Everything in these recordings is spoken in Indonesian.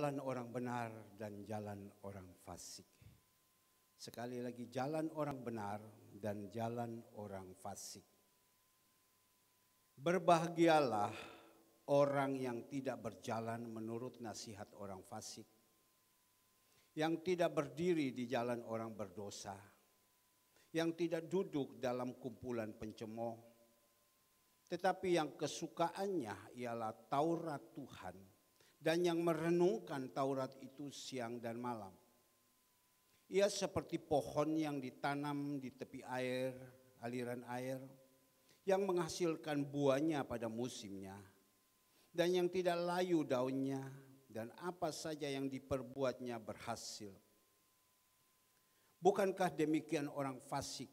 Jalan orang benar dan jalan orang fasik. Sekali lagi, jalan orang benar dan jalan orang fasik. Berbahagialah orang yang tidak berjalan menurut nasihat orang fasik, yang tidak berdiri di jalan orang berdosa, yang tidak duduk dalam kumpulan pencemooh, tetapi yang kesukaannya ialah Taurat Tuhan, dan yang merenungkan Taurat itu siang dan malam. Ia seperti pohon yang ditanam di tepi air, aliran air, yang menghasilkan buahnya pada musimnya, dan yang tidak layu daunnya, dan apa saja yang diperbuatnya berhasil. Bukankah demikian orang fasik?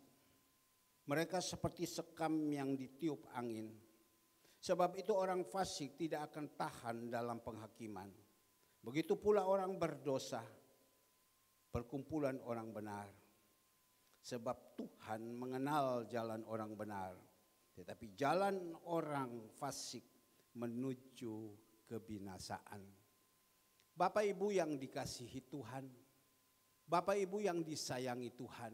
Mereka seperti sekam yang ditiup angin. Sebab itu orang fasik tidak akan tahan dalam penghakiman. Begitu pula orang berdosa, perkumpulan orang benar. Sebab Tuhan mengenal jalan orang benar, tetapi jalan orang fasik menuju kebinasaan. Bapak Ibu yang dikasihi Tuhan, Bapak Ibu yang disayangi Tuhan,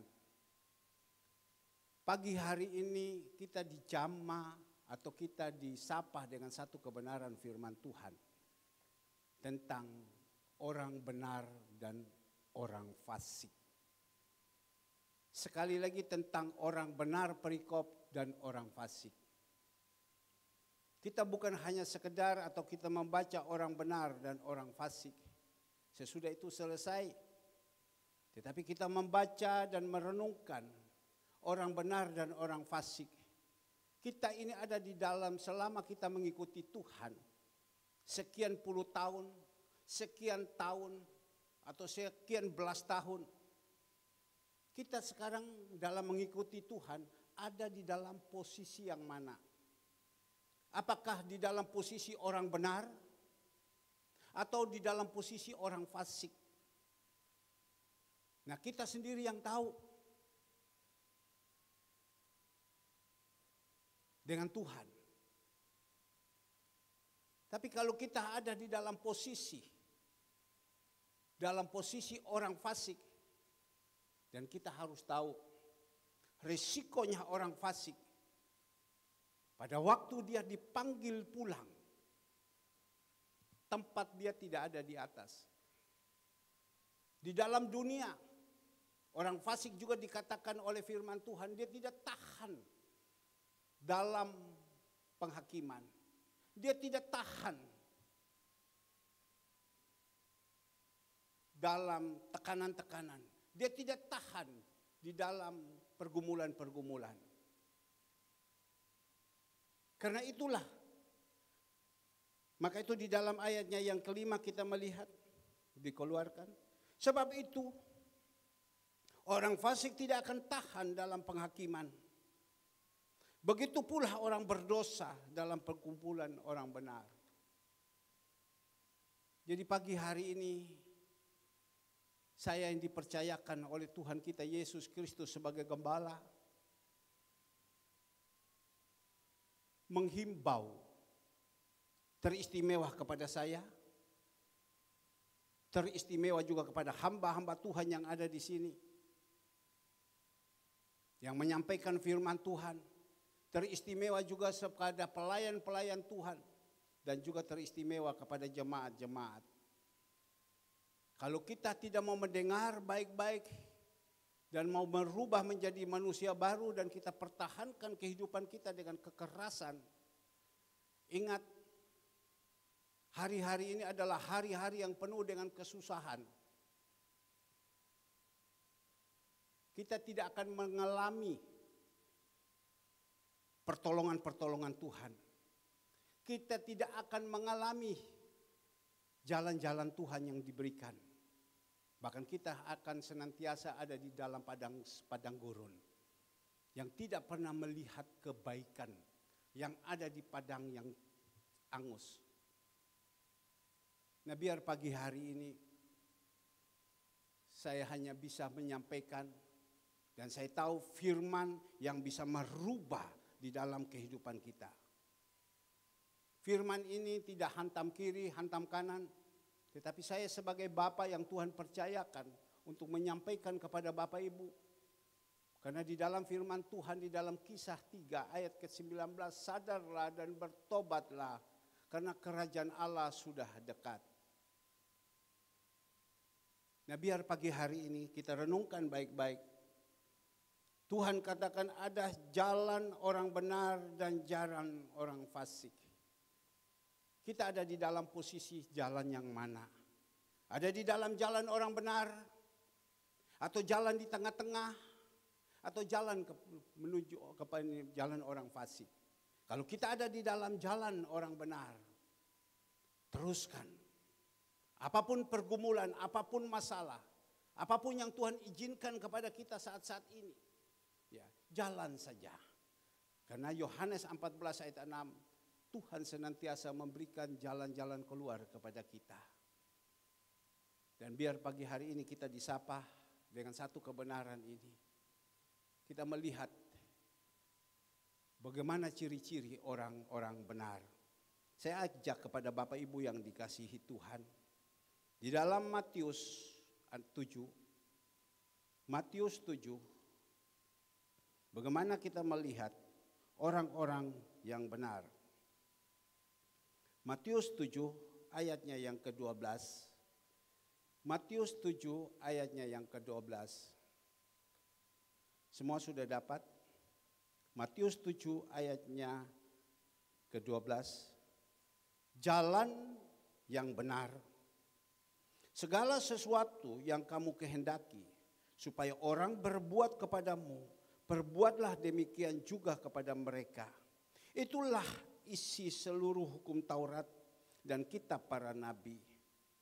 pagi hari ini kita dijamah atau kita disapa dengan satu kebenaran firman Tuhan tentang orang benar dan orang fasik. Sekali lagi tentang orang benar perikop dan orang fasik. Kita bukan hanya sekedar atau kita membaca orang benar dan orang fasik. Sesudah itu selesai. Tetapi kita membaca dan merenungkan orang benar dan orang fasik. Kita ini ada di dalam selama kita mengikuti Tuhan. Sekian puluh tahun, sekian tahun, atau sekian belas tahun. Kita sekarang dalam mengikuti Tuhan ada di dalam posisi yang mana? Apakah di dalam posisi orang benar? Atau di dalam posisi orang fasik? Nah, kita sendiri yang tahu. Dengan Tuhan. Tapi kalau kita ada di dalam posisi orang fasik, dan kita harus tahu risikonya orang fasik. Pada waktu dia dipanggil pulang, tempat dia tidak ada di atas. Di dalam dunia, orang fasik juga dikatakan oleh firman Tuhan, dia tidak tahan dalam penghakiman. Dia tidak tahan dalam tekanan-tekanan. Dia tidak tahan di dalam pergumulan-pergumulan. Karena itulah, maka itu di dalam ayatnya yang kelima kita melihat, dikeluarkan. Sebab itu, orang fasik tidak akan tahan dalam penghakiman. Begitu pula orang berdosa dalam perkumpulan orang benar. Jadi pagi hari ini saya yang dipercayakan oleh Tuhan kita Yesus Kristus sebagai gembala menghimbau teristimewa kepada saya, teristimewa juga kepada hamba-hamba Tuhan yang ada di sini, yang menyampaikan firman Tuhan. Teristimewa juga kepada pelayan-pelayan Tuhan. Dan juga teristimewa kepada jemaat-jemaat. Kalau kita tidak mau mendengar baik-baik dan mau merubah menjadi manusia baru dan kita pertahankan kehidupan kita dengan kekerasan. Ingat, hari-hari ini adalah hari-hari yang penuh dengan kesusahan. Kita tidak akan mengalami pertolongan-pertolongan Tuhan. Kita tidak akan mengalami jalan-jalan Tuhan yang diberikan. Bahkan kita akan senantiasa ada di dalam padang gurun. Yang tidak pernah melihat kebaikan yang ada di padang yang angus. Nah, biar pagi hari ini saya hanya bisa menyampaikan dan saya tahu firman yang bisa merubah di dalam kehidupan kita. Firman ini tidak hantam kiri, hantam kanan, Tetapi saya sebagai Bapak yang Tuhan percayakan untuk menyampaikan kepada Bapak Ibu. Karena di dalam firman Tuhan di dalam Kisah 3 ayat ke-19, sadarlah dan bertobatlah karena kerajaan Allah sudah dekat. Nah, biar pagi hari ini kita renungkan baik-baik. Tuhan katakan ada jalan orang benar dan jalan orang fasik. Kita ada di dalam posisi jalan yang mana? Ada di dalam jalan orang benar, atau jalan di tengah-tengah, atau jalan menuju kepada jalan orang fasik. Kalau kita ada di dalam jalan orang benar, teruskan. Apapun pergumulan, apapun masalah, apapun yang Tuhan izinkan kepada kita saat-saat ini, ya, jalan saja. Karena Yohanes 14 ayat 6, Tuhan senantiasa memberikan jalan-jalan keluar kepada kita. Dan biar pagi hari ini kita disapa dengan satu kebenaran ini. Kita melihat bagaimana ciri-ciri orang-orang benar. Saya ajak kepada Bapak Ibu yang dikasihi Tuhan. Di dalam Matius 7, bagaimana kita melihat orang-orang yang benar. Matius 7 ayatnya yang ke-12. Matius 7 ayatnya yang ke-12. Semua sudah dapat? Matius 7 ayatnya ke-12. Jalan yang benar. Segala sesuatu yang kamu kehendaki supaya orang berbuat kepadamu, perbuatlah demikian juga kepada mereka. Itulah isi seluruh hukum Taurat dan kitab para nabi.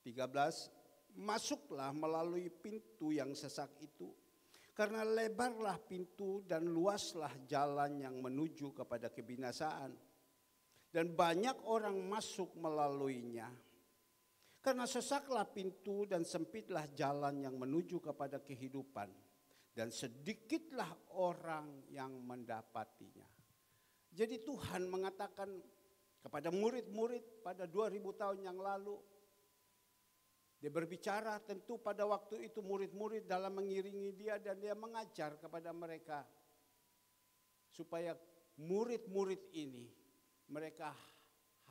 13, masuklah melalui pintu yang sesak itu, karena lebarlah pintu dan luaslah jalan yang menuju kepada kebinasaan, dan banyak orang masuk melaluinya. Karena sesaklah pintu dan sempitlah jalan yang menuju kepada kehidupan, dan sedikitlah orang yang mendapatinya. Jadi Tuhan mengatakan kepada murid-murid pada 2000 tahun yang lalu, dia berbicara tentu pada waktu itu murid-murid dalam mengiringi dia dan dia mengajar kepada mereka. Supaya murid-murid ini mereka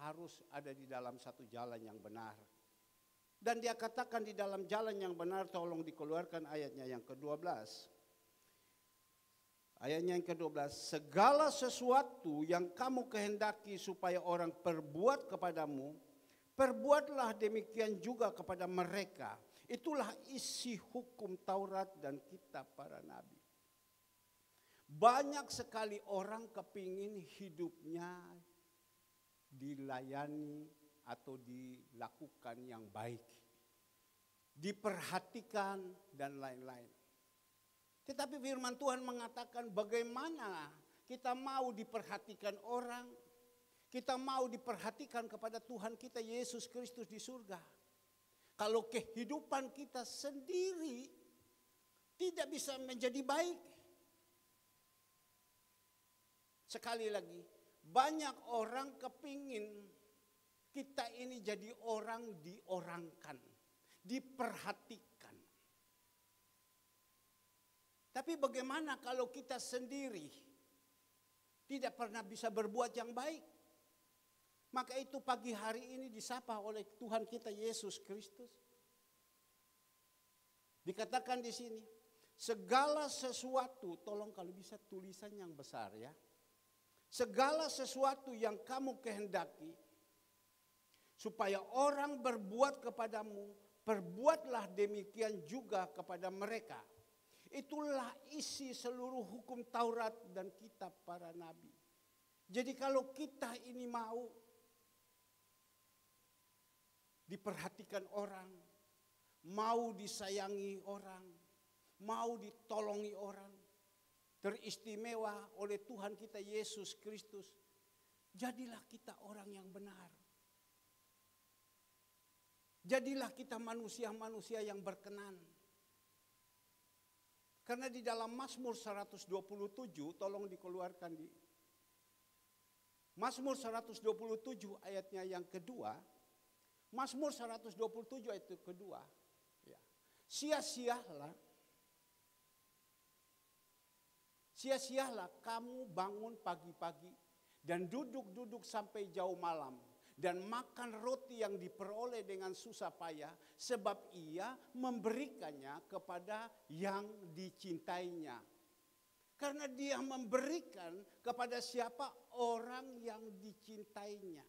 harus ada di dalam satu jalan yang benar. Dan dia katakan di dalam jalan yang benar, tolong dikeluarkan ayatnya yang ke-12. Ayatnya yang ke-12, segala sesuatu yang kamu kehendaki supaya orang perbuat kepadamu, perbuatlah demikian juga kepada mereka. Itulah isi hukum Taurat dan kitab para nabi. Banyak sekali orang kepingin hidupnya dilayani atau dilakukan yang baik, diperhatikan dan lain-lain. Tetapi firman Tuhan mengatakan bagaimana kita mau diperhatikan orang, kita mau diperhatikan kepada Tuhan kita Yesus Kristus di surga. Kalau kehidupan kita sendiri tidak bisa menjadi baik. Sekali lagi, banyak orang kepingin kita ini jadi orang diorangkan, diperhatikan. Tapi bagaimana kalau kita sendiri tidak pernah bisa berbuat yang baik? Maka itu pagi hari ini disapa oleh Tuhan kita Yesus Kristus. Dikatakan di sini, segala sesuatu, tolong kalau bisa tulisan yang besar ya. Segala sesuatu yang kamu kehendaki supaya orang berbuat kepadamu, perbuatlah demikian juga kepada mereka. Itulah isi seluruh hukum Taurat dan kitab para nabi. Jadi kalau kita ini mau diperhatikan orang, mau disayangi orang, mau ditolongi orang, teristimewa oleh Tuhan kita Yesus Kristus, jadilah kita orang yang benar. Jadilah kita manusia-manusia yang berkenan. Karena di dalam Mazmur 127, tolong dikeluarkan di Mazmur 127 ayatnya yang kedua, Mazmur 127 ayat kedua. Ya. Sia-sialah kamu bangun pagi-pagi dan duduk-duduk sampai jauh malam dan makan roti yang diperoleh dengan susah payah, sebab ia memberikannya kepada yang dicintainya. Karena dia memberikan kepada siapa? Orang yang dicintainya.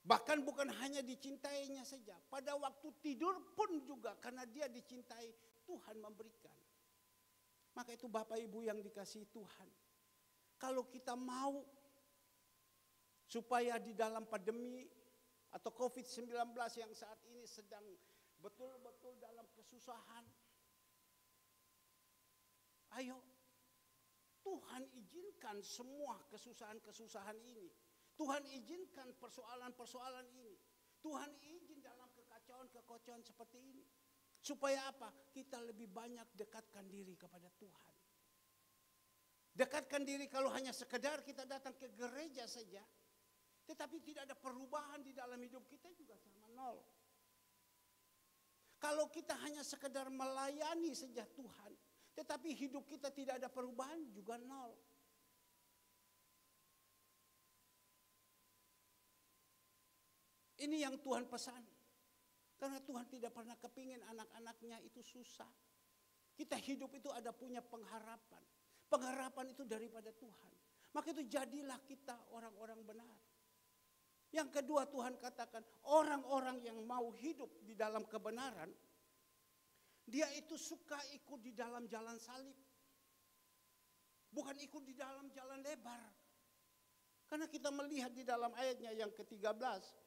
Bahkan bukan hanya dicintainya saja, pada waktu tidur pun juga karena dia dicintai, Tuhan memberikan. Maka itu Bapak Ibu yang dikasihi Tuhan, kalau kita mau supaya di dalam pandemi atau COVID-19 yang saat ini sedang betul-betul dalam kesusahan, ayo Tuhan izinkan semua kesusahan-kesusahan ini. Tuhan izinkan persoalan-persoalan ini. Tuhan izin dalam kekacauan-kekacauan seperti ini. Supaya apa? Kita lebih banyak dekatkan diri kepada Tuhan. Dekatkan diri kalau hanya sekedar kita datang ke gereja saja. Tetapi tidak ada perubahan di dalam hidup kita juga sama nol. Kalau kita hanya sekedar melayani saja Tuhan. Tetapi hidup kita tidak ada perubahan juga nol. Ini yang Tuhan pesan. Karena Tuhan tidak pernah kepingin anak-anaknya itu susah. Kita hidup itu ada punya pengharapan. Pengharapan itu daripada Tuhan. Maka itu jadilah kita orang-orang benar. Yang kedua Tuhan katakan, orang-orang yang mau hidup di dalam kebenaran, dia itu suka ikut di dalam jalan salib. Bukan ikut di dalam jalan lebar. Karena kita melihat di dalam ayatnya yang ke-13.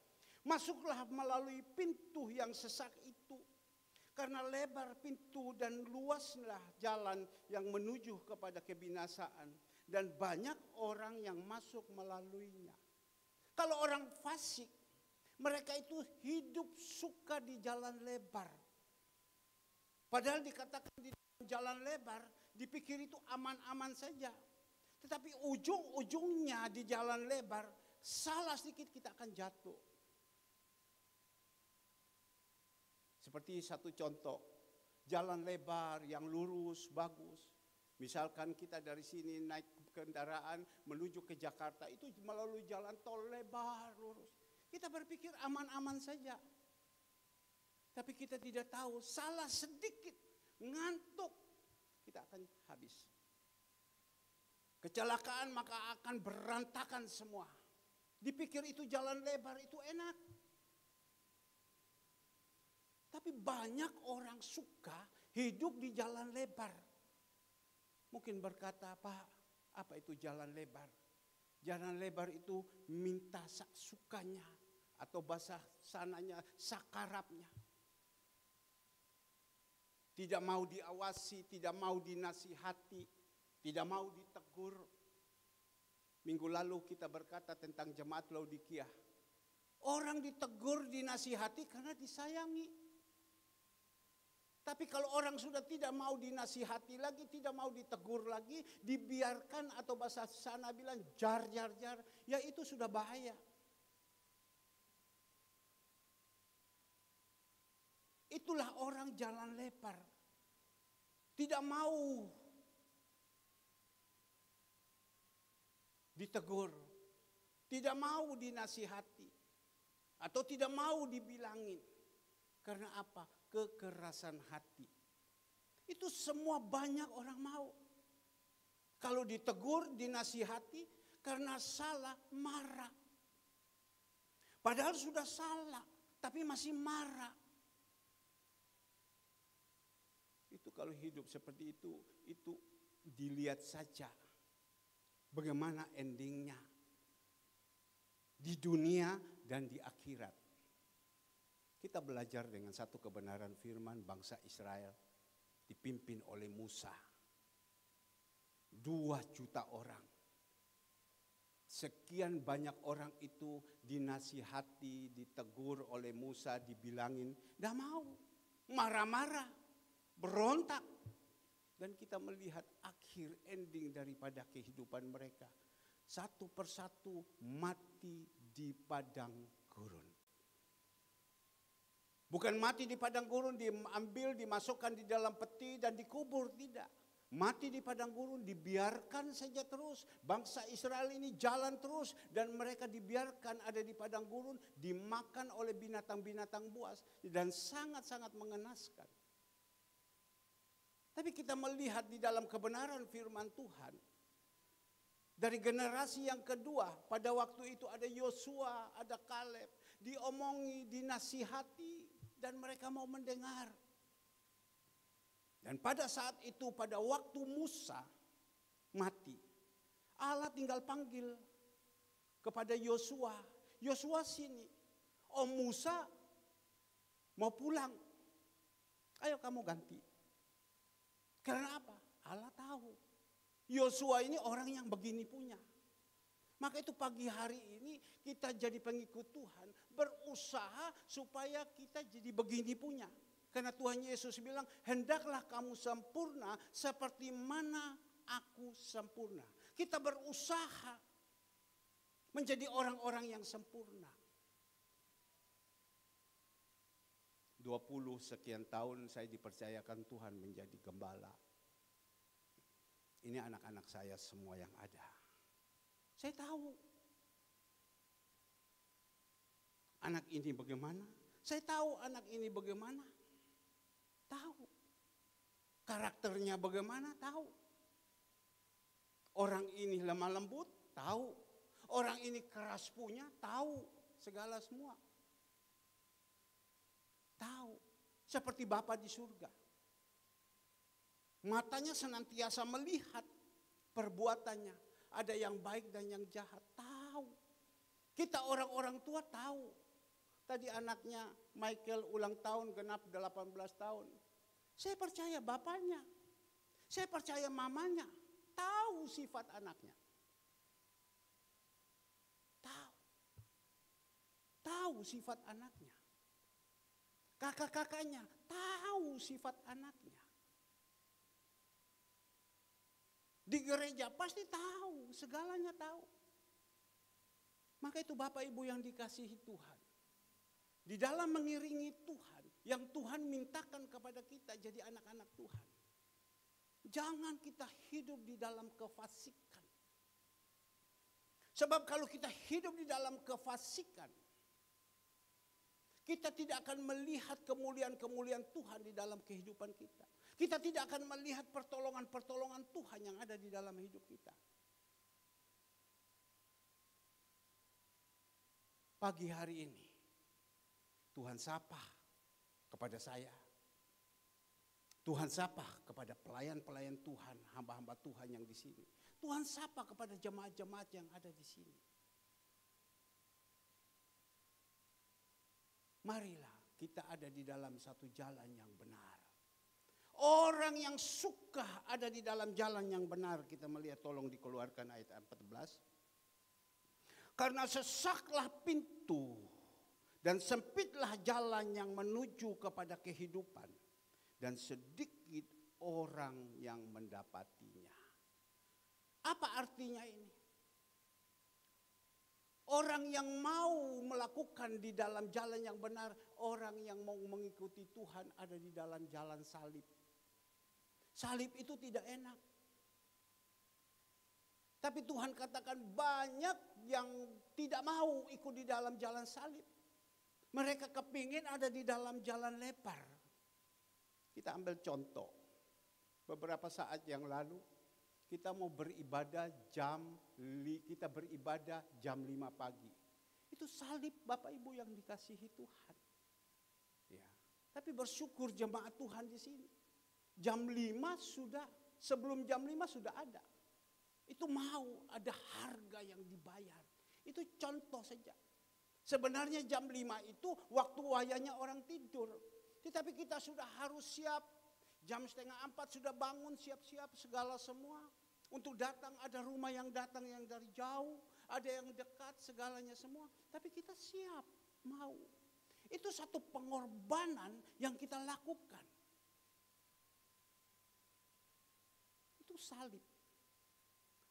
Masuklah melalui pintu yang sesak itu. Karena lebar pintu dan luaslah jalan yang menuju kepada kebinasaan. Dan banyak orang yang masuk melaluinya. Kalau orang fasik, mereka itu hidup suka di jalan lebar. Padahal dikatakan di jalan lebar, dipikir itu aman-aman saja. Tetapi ujung-ujungnya di jalan lebar, salah sedikit kita akan jatuh. Seperti satu contoh, jalan lebar yang lurus, bagus. Misalkan kita dari sini naik kendaraan menuju ke Jakarta, itu melalui jalan tol lebar, lurus. Kita berpikir aman-aman saja. Tapi kita tidak tahu, salah sedikit, ngantuk, kita akan habis. Kecelakaan maka akan berantakan semua. Dipikir itu jalan lebar, itu enak. Tapi banyak orang suka hidup di jalan lebar. Mungkin berkata, Pak, apa itu jalan lebar? Jalan lebar itu minta sukanya atau bahasa sananya sakarapnya. Tidak mau diawasi, tidak mau dinasihati, tidak mau ditegur. Minggu lalu kita berkata tentang jemaat Laodikia. Orang ditegur, dinasihati karena disayangi. Tapi kalau orang sudah tidak mau dinasihati lagi, tidak mau ditegur lagi, dibiarkan atau bahasa sana bilang jar, ya itu sudah bahaya. Itulah orang jalan lebar. Tidak mau ditegur, tidak mau dinasihati, atau tidak mau dibilangin. Karena apa? Kekerasan hati. Itu semua banyak orang mau. Kalau ditegur, dinasihati, karena salah, marah. Padahal sudah salah, tapi masih marah. Itu kalau hidup seperti itu dilihat saja. Bagaimana endingnya. Di dunia dan di akhirat. Kita belajar dengan satu kebenaran firman bangsa Israel dipimpin oleh Musa. 2 juta orang. Sekian banyak orang itu dinasihati, ditegur oleh Musa, dibilangin, tidak mau. Marah-marah, berontak. Dan kita melihat akhir ending daripada kehidupan mereka. Satu persatu mati di padang gurun. Bukan mati di padang gurun, diambil, dimasukkan di dalam peti dan dikubur, tidak. Mati di padang gurun, dibiarkan saja terus. Bangsa Israel ini jalan terus dan mereka dibiarkan ada di padang gurun, dimakan oleh binatang-binatang buas dan sangat-sangat mengenaskan. Tapi kita melihat di dalam kebenaran firman Tuhan, dari generasi yang kedua, pada waktu itu ada Yosua, ada Kaleb, diomongi, dinasihati, dan mereka mau mendengar. Dan pada saat itu, pada waktu Musa mati, Allah tinggal panggil kepada Yosua, Yosua sini, oh Musa mau pulang, ayo kamu ganti. Karena apa? Allah tahu Yosua ini orang yang begini punya. Maka itu pagi hari ini kita jadi pengikut Tuhan, berusaha supaya kita jadi begini punya. Karena Tuhan Yesus bilang, hendaklah kamu sempurna seperti mana aku sempurna. Kita berusaha menjadi orang-orang yang sempurna. 20 sekian tahun saya dipercayakan Tuhan menjadi gembala. Ini anak-anak saya semua yang ada. Saya tahu anak ini bagaimana. Saya tahu anak ini bagaimana. Tahu. Karakternya bagaimana, tahu. Orang ini lemah lembut, tahu. Orang ini keras punya, tahu. Segala semua. Tahu. Seperti Bapa di surga. Matanya senantiasa melihat perbuatannya. Ada yang baik dan yang jahat, tahu. Kita orang-orang tua tahu. Tadi anaknya Michael ulang tahun genap 18 tahun. Saya percaya bapaknya. Saya percaya mamanya. Tahu sifat anaknya. Tahu. Tahu sifat anaknya. Kakak-kakaknya tahu sifat anaknya. Di gereja pasti tahu, segalanya tahu. Maka itu Bapak Ibu yang dikasihi Tuhan. Di dalam mengiringi Tuhan, yang Tuhan mintakan kepada kita jadi anak-anak Tuhan. Jangan kita hidup di dalam kefasikan. Sebab kalau kita hidup di dalam kefasikan, kita tidak akan melihat kemuliaan-kemuliaan Tuhan di dalam kehidupan kita. Kita tidak akan melihat pertolongan-pertolongan Tuhan yang ada di dalam hidup kita. Pagi hari ini, Tuhan sapa kepada saya. Tuhan sapa kepada pelayan-pelayan Tuhan, hamba-hamba Tuhan yang di sini. Tuhan sapa kepada jemaat-jemaat yang ada di sini. Marilah kita ada di dalam satu jalan yang benar. Orang yang suka ada di dalam jalan yang benar, kita melihat, tolong dikeluarkan ayat 14. Karena sesaklah pintu dan sempitlah jalan yang menuju kepada kehidupan, dan sedikit orang yang mendapatinya. Apa artinya ini? Orang yang mau melakukan di dalam jalan yang benar, orang yang mau mengikuti Tuhan ada di dalam jalan salib. Salib itu tidak enak. Tapi Tuhan katakan banyak yang tidak mau ikut di dalam jalan salib. Mereka kepingin ada di dalam jalan lebar. Kita ambil contoh. Beberapa saat yang lalu kita mau beribadah kita beribadah jam 5 pagi. Itu salib Bapak Ibu yang dikasihi Tuhan. Ya. Tapi bersyukur jemaat Tuhan di sini. Jam 5 sudah, sebelum jam 5 sudah ada. Itu mau ada harga yang dibayar. Itu contoh saja. Sebenarnya jam 5 itu waktu wayanya orang tidur. Tetapi kita sudah harus siap. Jam 3:30 sudah bangun, siap-siap segala semua. Untuk datang, ada rumah yang datang yang dari jauh. Ada yang dekat, segalanya semua. Tapi kita siap, mau. Itu satu pengorbanan yang kita lakukan. Itu salib.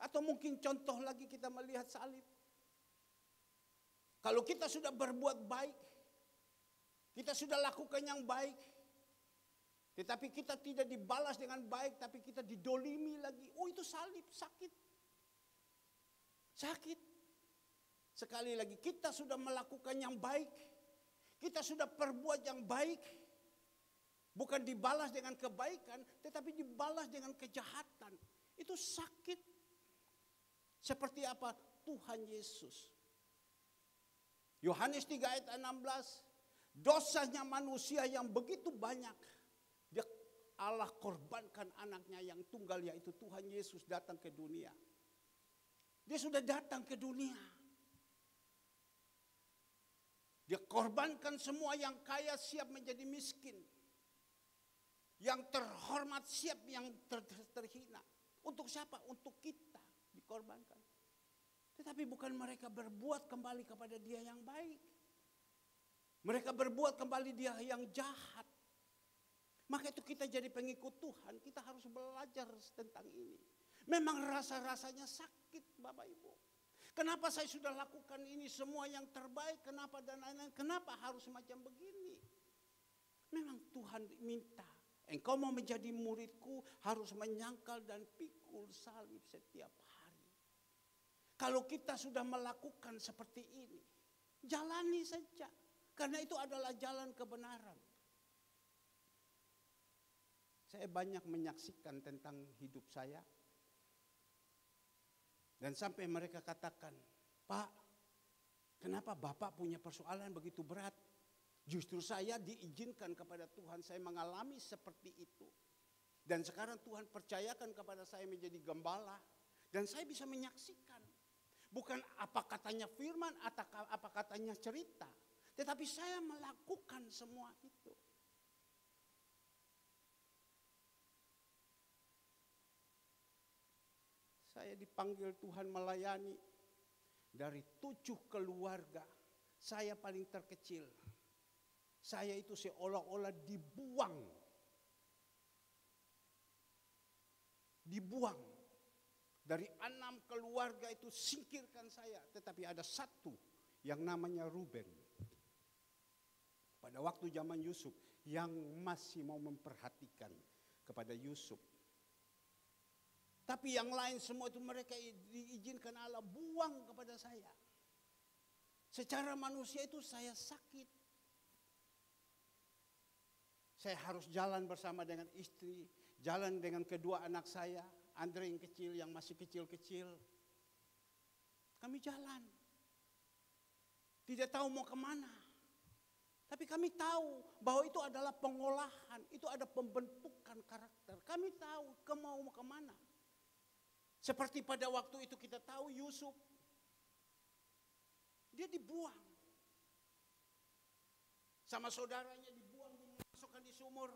Atau mungkin contoh lagi kita melihat salib. Kalau kita sudah berbuat baik, Kita sudah lakukan yang baik, tetapi kita tidak dibalas dengan baik, tapi kita didolimi lagi. Oh, itu salib, sakit. Sakit. Sekali lagi, kita sudah melakukan yang baik, kita sudah perbuat yang baik, bukan dibalas dengan kebaikan, tetapi dibalas dengan kejahatan. Itu sakit. Seperti apa? Tuhan Yesus. Yohanes 3 ayat 16. Dosanya manusia yang begitu banyak. Allah korbankan anaknya yang tunggal, yaitu Tuhan Yesus, datang ke dunia. Dia sudah datang ke dunia. Dia korbankan semua, yang kaya siap menjadi miskin. Yang terhormat siap yang terhina. Untuk siapa? Untuk kita dikorbankan. Tetapi bukan mereka berbuat kembali kepada dia yang baik. Mereka berbuat kembali dia yang jahat. Maka itu kita jadi pengikut Tuhan, kita harus belajar tentang ini. Memang rasa-rasanya sakit Bapak Ibu. Kenapa saya sudah lakukan ini semua yang terbaik, kenapa dan lain-lain, kenapa harus macam begini? Memang Tuhan minta, engkau mau menjadi muridku harus menyangkal dan pikul salib setiap hari. Kalau kita sudah melakukan seperti ini, jalani saja. Karena itu adalah jalan kebenaran. Saya banyak menyaksikan tentang hidup saya. Dan sampai mereka katakan, Pak, kenapa Bapak punya persoalan begitu berat? Justru saya diizinkan kepada Tuhan, saya mengalami seperti itu. Dan sekarang Tuhan percayakan kepada saya menjadi gembala. Dan saya bisa menyaksikan. Bukan apa katanya firman atau apa katanya cerita. Tetapi saya melakukan semua itu. Saya dipanggil Tuhan melayani. Dari 7 keluarga, saya paling terkecil. Saya itu seolah-olah dibuang. Dibuang. Dari 6 keluarga itu singkirkan saya. Tetapi ada satu yang namanya Ruben. Pada waktu zaman Yusuf, yang masih mau memperhatikan kepada Yusuf. Tapi yang lain semua itu mereka diizinkan Allah buang kepada saya. Secara manusia itu saya sakit. Saya harus jalan bersama dengan istri, jalan dengan kedua anak saya, Andre yang kecil, yang masih kecil-kecil. Kami jalan. Tidak tahu mau kemana. Tapi kami tahu bahwa itu adalah pengolahan, itu ada pembentukan karakter. Kami tahu mau kemana. Seperti pada waktu itu kita tahu Yusuf, dia dibuang. Sama saudaranya dibuang, dimasukkan di sumur.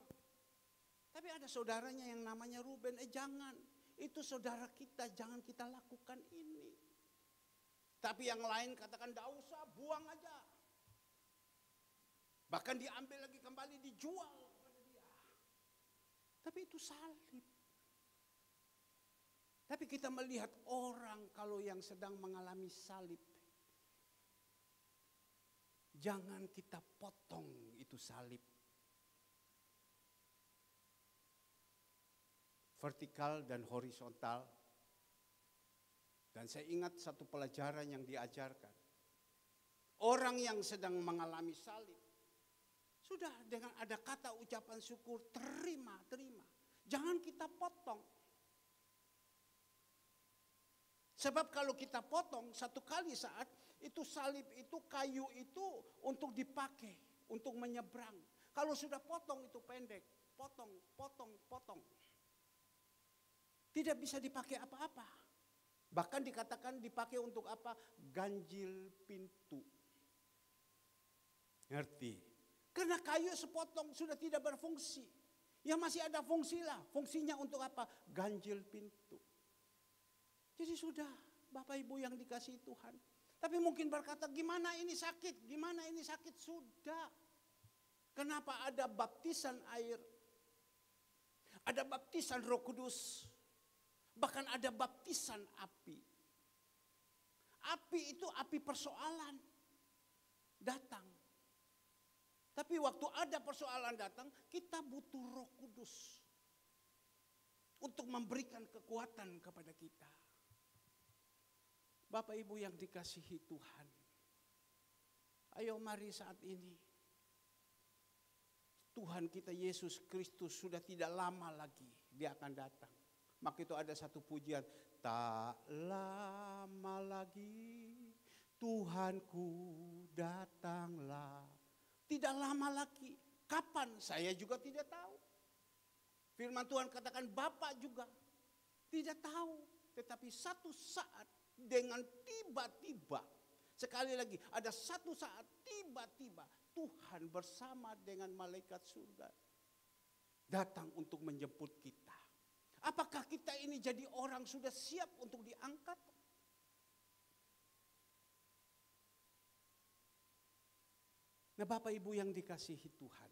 Tapi ada saudaranya yang namanya Ruben, jangan. Itu saudara kita, jangan kita lakukan ini. Tapi yang lain katakan, tidak usah, buang aja. Bahkan diambil lagi kembali, dijual kepada dia. Tapi itu salib. Tapi kita melihat orang kalau yang sedang mengalami salib. Jangan kita potong itu salib. Vertikal dan horizontal. Dan saya ingat satu pelajaran yang diajarkan. Orang yang sedang mengalami salib. Sudah dengan ada kata ucapan syukur, terima. Jangan kita potong. Sebab kalau kita potong satu kali saat, itu salib itu, kayu itu untuk dipakai, untuk menyeberang. Kalau sudah potong itu pendek, potong. Tidak bisa dipakai apa-apa. Bahkan dikatakan dipakai untuk apa? Ganjil pintu. Ngerti? Karena kayu sepotong sudah tidak berfungsi. Yang masih ada fungsi lah. Fungsinya untuk apa? Ganjil pintu. Jadi sudah Bapak Ibu yang dikasihi Tuhan. Tapi mungkin berkata, gimana ini sakit? Gimana ini sakit? Sudah. Kenapa ada baptisan air? Ada baptisan Roh Kudus. Bahkan ada baptisan api. Api itu api persoalan. Datang. Tapi waktu ada persoalan datang, kita butuh Roh Kudus untuk memberikan kekuatan kepada kita. Bapak Ibu yang dikasihi Tuhan, ayo mari saat ini. Tuhan kita Yesus Kristus sudah tidak lama lagi Dia akan datang. Maka itu ada satu pujian, tak lama lagi Tuhanku datanglah. Tidak lama lagi. Kapan? Saya juga tidak tahu. Firman Tuhan katakan Bapak juga tidak tahu. Tetapi satu saat dengan tiba-tiba. Sekali lagi ada satu saat tiba-tiba Tuhan bersama dengan malaikat surga datang untuk menjemput kita. Apakah kita ini jadi orang sudah siap untuk diangkat? Nah Bapak Ibu yang dikasihi Tuhan,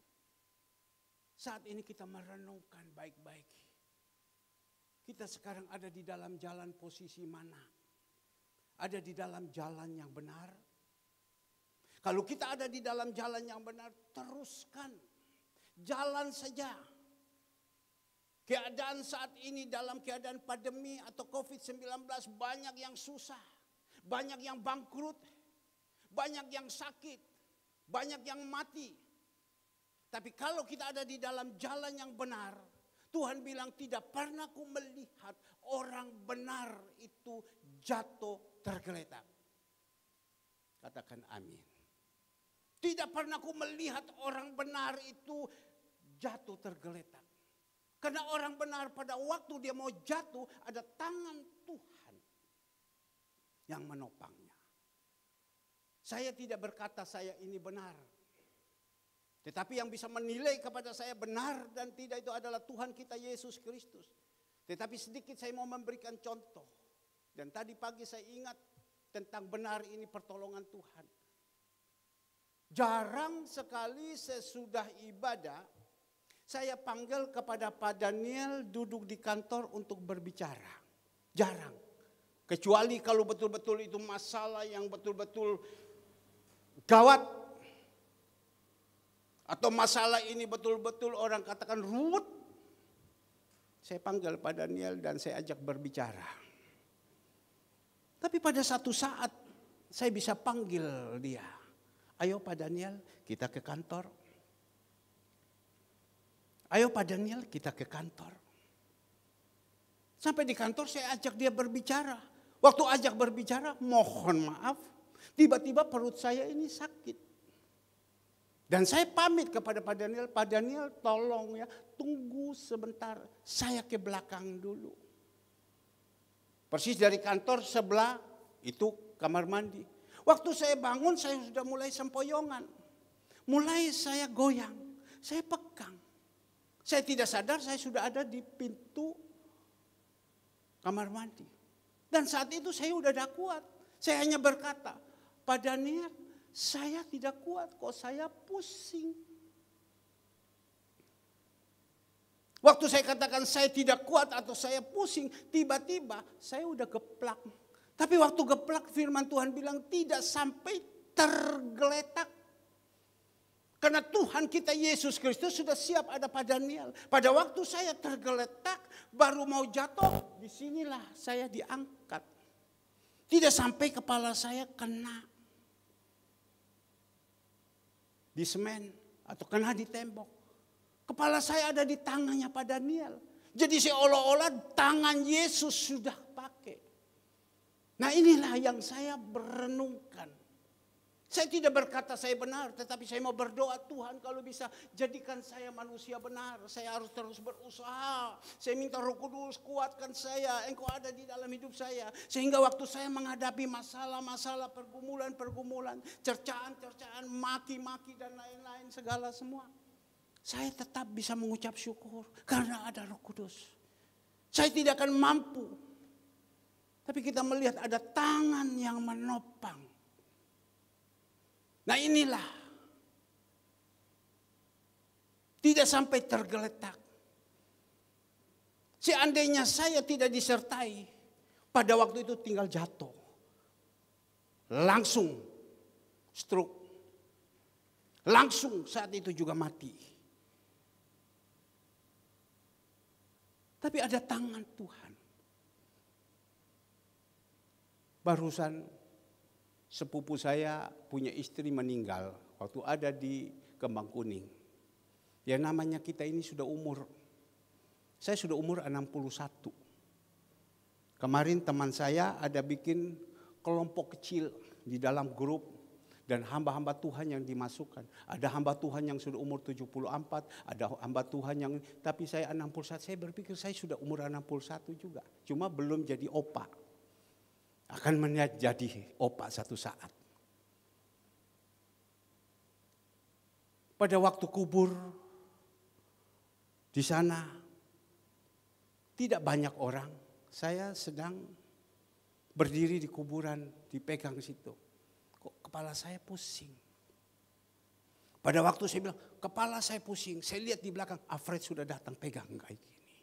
saat ini kita merenungkan baik-baik. Kita sekarang ada di dalam jalan posisi mana? Ada di dalam jalan yang benar? Kalau kita ada di dalam jalan yang benar, teruskan. Jalan saja. Keadaan saat ini dalam keadaan pandemi atau COVID-19 banyak yang susah. Banyak yang bangkrut. Banyak yang sakit. Banyak yang mati. Tapi kalau kita ada di dalam jalan yang benar, Tuhan bilang tidak pernah ku melihat orang benar itu jatuh tergeletak. Katakan amin. Tidak pernah ku melihat orang benar itu jatuh tergeletak. Karena orang benar pada waktu dia mau jatuh ada tangan Tuhan yang menopangnya. Saya tidak berkata saya ini benar. Tetapi yang bisa menilai kepada saya benar dan tidak itu adalah Tuhan kita Yesus Kristus. Tetapi sedikit saya mau memberikan contoh. Dan tadi pagi saya ingat tentang benar ini pertolongan Tuhan. Jarang sekali sesudah ibadah saya panggil kepada Pak Daniel duduk di kantor untuk berbicara. Jarang. Kecuali kalau betul-betul itu masalah yang betul-betul gawat. Atau masalah ini betul-betul orang katakan ruwet. Saya panggil Pak Daniel dan saya ajak berbicara. Tapi pada satu saat saya bisa panggil dia. Ayo Pak Daniel kita ke kantor. Ayo Pak Daniel kita ke kantor. Sampai di kantor saya ajak dia berbicara. Waktu ajak berbicara mohon maaf. Tiba-tiba perut saya ini sakit. Dan saya pamit kepada Pak Daniel tolong ya tunggu sebentar. Saya ke belakang dulu. Persis dari kantor sebelah itu kamar mandi. Waktu saya bangun saya sudah mulai sempoyongan. Mulai saya goyang, saya pegang. Saya tidak sadar saya sudah ada di pintu kamar mandi. Dan saat itu saya sudah tidak kuat. Saya hanya berkata, Pak Daniel, saya tidak kuat kok, saya pusing. Waktu saya katakan saya tidak kuat atau saya pusing, tiba-tiba saya udah geplak. Tapi waktu geplak firman Tuhan bilang tidak sampai tergeletak. Karena Tuhan kita Yesus Kristus sudah siap ada pada Daniel. Pada waktu saya tergeletak baru mau jatuh, disinilah saya diangkat. Tidak sampai kepala saya kena di semen atau kena di tembok. Kepala saya ada di tangannya Pak Daniel. Jadi seolah-olah tangan Yesus sudah pakai. Nah inilah yang saya berenungkan. Saya tidak berkata saya benar, tetapi saya mau berdoa Tuhan kalau bisa jadikan saya manusia benar. Saya harus terus berusaha. Saya minta Roh Kudus kuatkan saya. Engkau ada di dalam hidup saya. Sehingga waktu saya menghadapi masalah-masalah, pergumulan-pergumulan, cercaan-cercaan, maki-maki dan lain-lain segala semua. Saya tetap bisa mengucap syukur karena ada Roh Kudus. Saya tidak akan mampu. Tapi kita melihat ada tangan yang menopang. Nah inilah. Tidak sampai tergeletak. Seandainya saya tidak disertai, pada waktu itu tinggal jatuh. Langsung stroke. Langsung saat itu juga mati. Tapi ada tangan Tuhan. Barusan sepupu saya punya istri meninggal waktu ada di Kembang Kuning. Ya namanya kita ini sudah umur. Saya sudah umur 61. Kemarin teman saya ada bikin kelompok kecil di dalam grup. Dan hamba-hamba Tuhan yang dimasukkan. Ada hamba Tuhan yang sudah umur 74. Ada hamba Tuhan yang, tapi saya 61. Saya berpikir saya sudah umur 61 juga. Cuma belum jadi opa. Akan menjadi opa satu saat. Pada waktu kubur di sana tidak banyak orang. Saya sedang berdiri di kuburan, dipegang situ. Kok kepala saya pusing. Pada waktu saya bilang, kepala saya pusing. Saya lihat di belakang, Alfred sudah datang pegang kayak gini.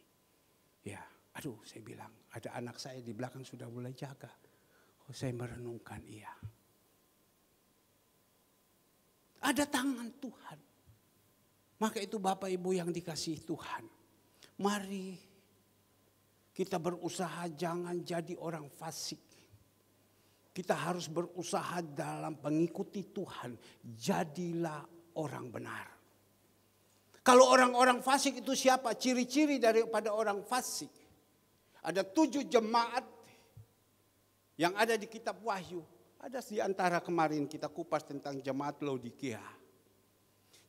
Ya, aduh saya bilang, ada anak saya di belakang sudah mulai jaga. Oh, saya merenungkan, iya. Ada tangan Tuhan. Maka itu Bapak Ibu yang dikasihi Tuhan. Mari kita berusaha jangan jadi orang fasik. Kita harus berusaha dalam mengikuti Tuhan. Jadilah orang benar. Kalau orang-orang fasik itu siapa? Ciri-ciri daripada orang fasik. Ada 7 jemaat yang ada di kitab Wahyu. Ada di antara kemarin kita kupas tentang jemaat Laodikia.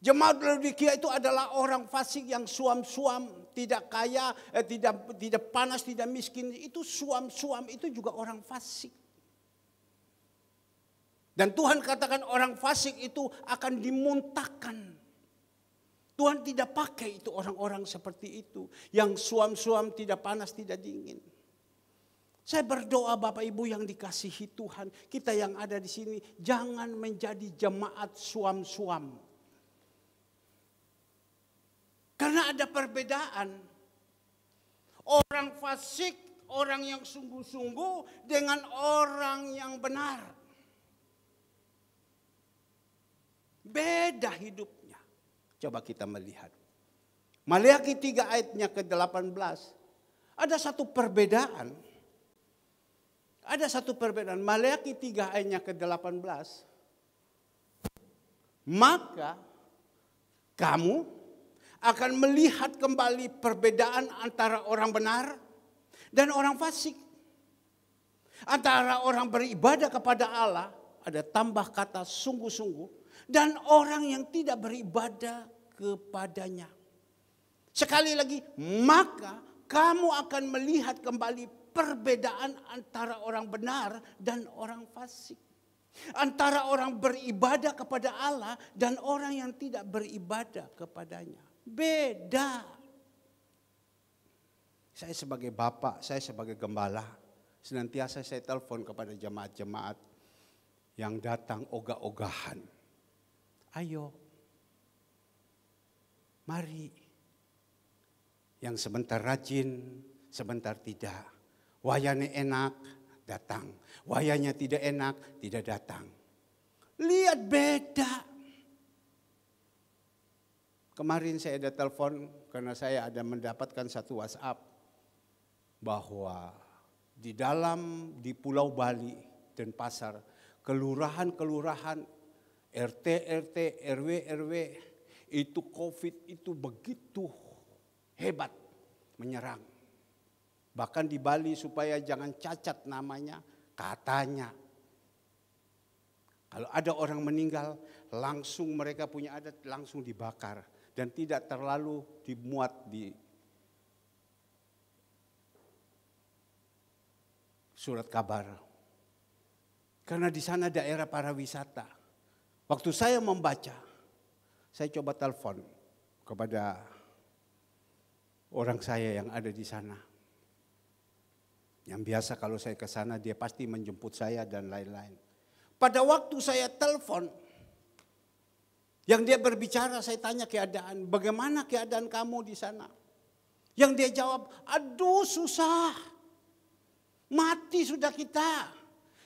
Jemaat Laodikia itu adalah orang fasik yang suam-suam, tidak kaya, tidak panas, tidak miskin. Itu suam-suam, itu juga orang fasik. Dan Tuhan katakan orang fasik itu akan dimuntahkan. Tuhan tidak pakai itu orang-orang seperti itu. Yang suam-suam, tidak panas, tidak dingin. Saya berdoa Bapak Ibu yang dikasihi Tuhan. Kita yang ada di sini jangan menjadi jemaat suam-suam. Karena ada perbedaan. Orang fasik, orang yang sungguh-sungguh dengan orang yang benar. Beda hidupnya. Coba kita melihat. Maleakhi 3 ayatnya ke-18. Ada satu perbedaan. Ada satu perbedaan. Maleakhi 3 ayatnya ke-18. Maka kamu akan melihat kembali perbedaan antara orang benar dan orang fasik. Antara orang beribadah kepada Allah, ada tambah kata sungguh-sungguh. Dan orang yang tidak beribadah kepadanya. Sekali lagi, maka kamu akan melihat kembali perbedaan antara orang benar dan orang fasik. Antara orang beribadah kepada Allah dan orang yang tidak beribadah kepadanya. Beda. Saya sebagai bapak, saya sebagai gembala, senantiasa saya telepon kepada jemaat-jemaat yang datang ogah-ogahan. Ayo, mari. Yang sebentar rajin, sebentar tidak. Wayane enak, datang. Wayanya tidak enak, tidak datang. Lihat beda. Kemarin saya ada telepon karena saya ada mendapatkan satu WhatsApp. Bahwa di Pulau Bali dan Pasar, kelurahan-kelurahan, RT, RW, itu COVID itu begitu hebat menyerang. Bahkan di Bali supaya jangan cacat namanya, katanya. Kalau ada orang meninggal, langsung mereka punya adat langsung dibakar. Dan tidak terlalu dimuat di surat kabar. Karena di sana daerah para wisata. Waktu saya membaca, saya coba telepon kepada orang saya yang ada di sana. Yang biasa kalau saya ke sana dia pasti menjemput saya dan lain-lain. Pada waktu saya telepon, yang dia berbicara saya tanya keadaan, bagaimana keadaan kamu di sana? Yang dia jawab, aduh susah, mati sudah kita,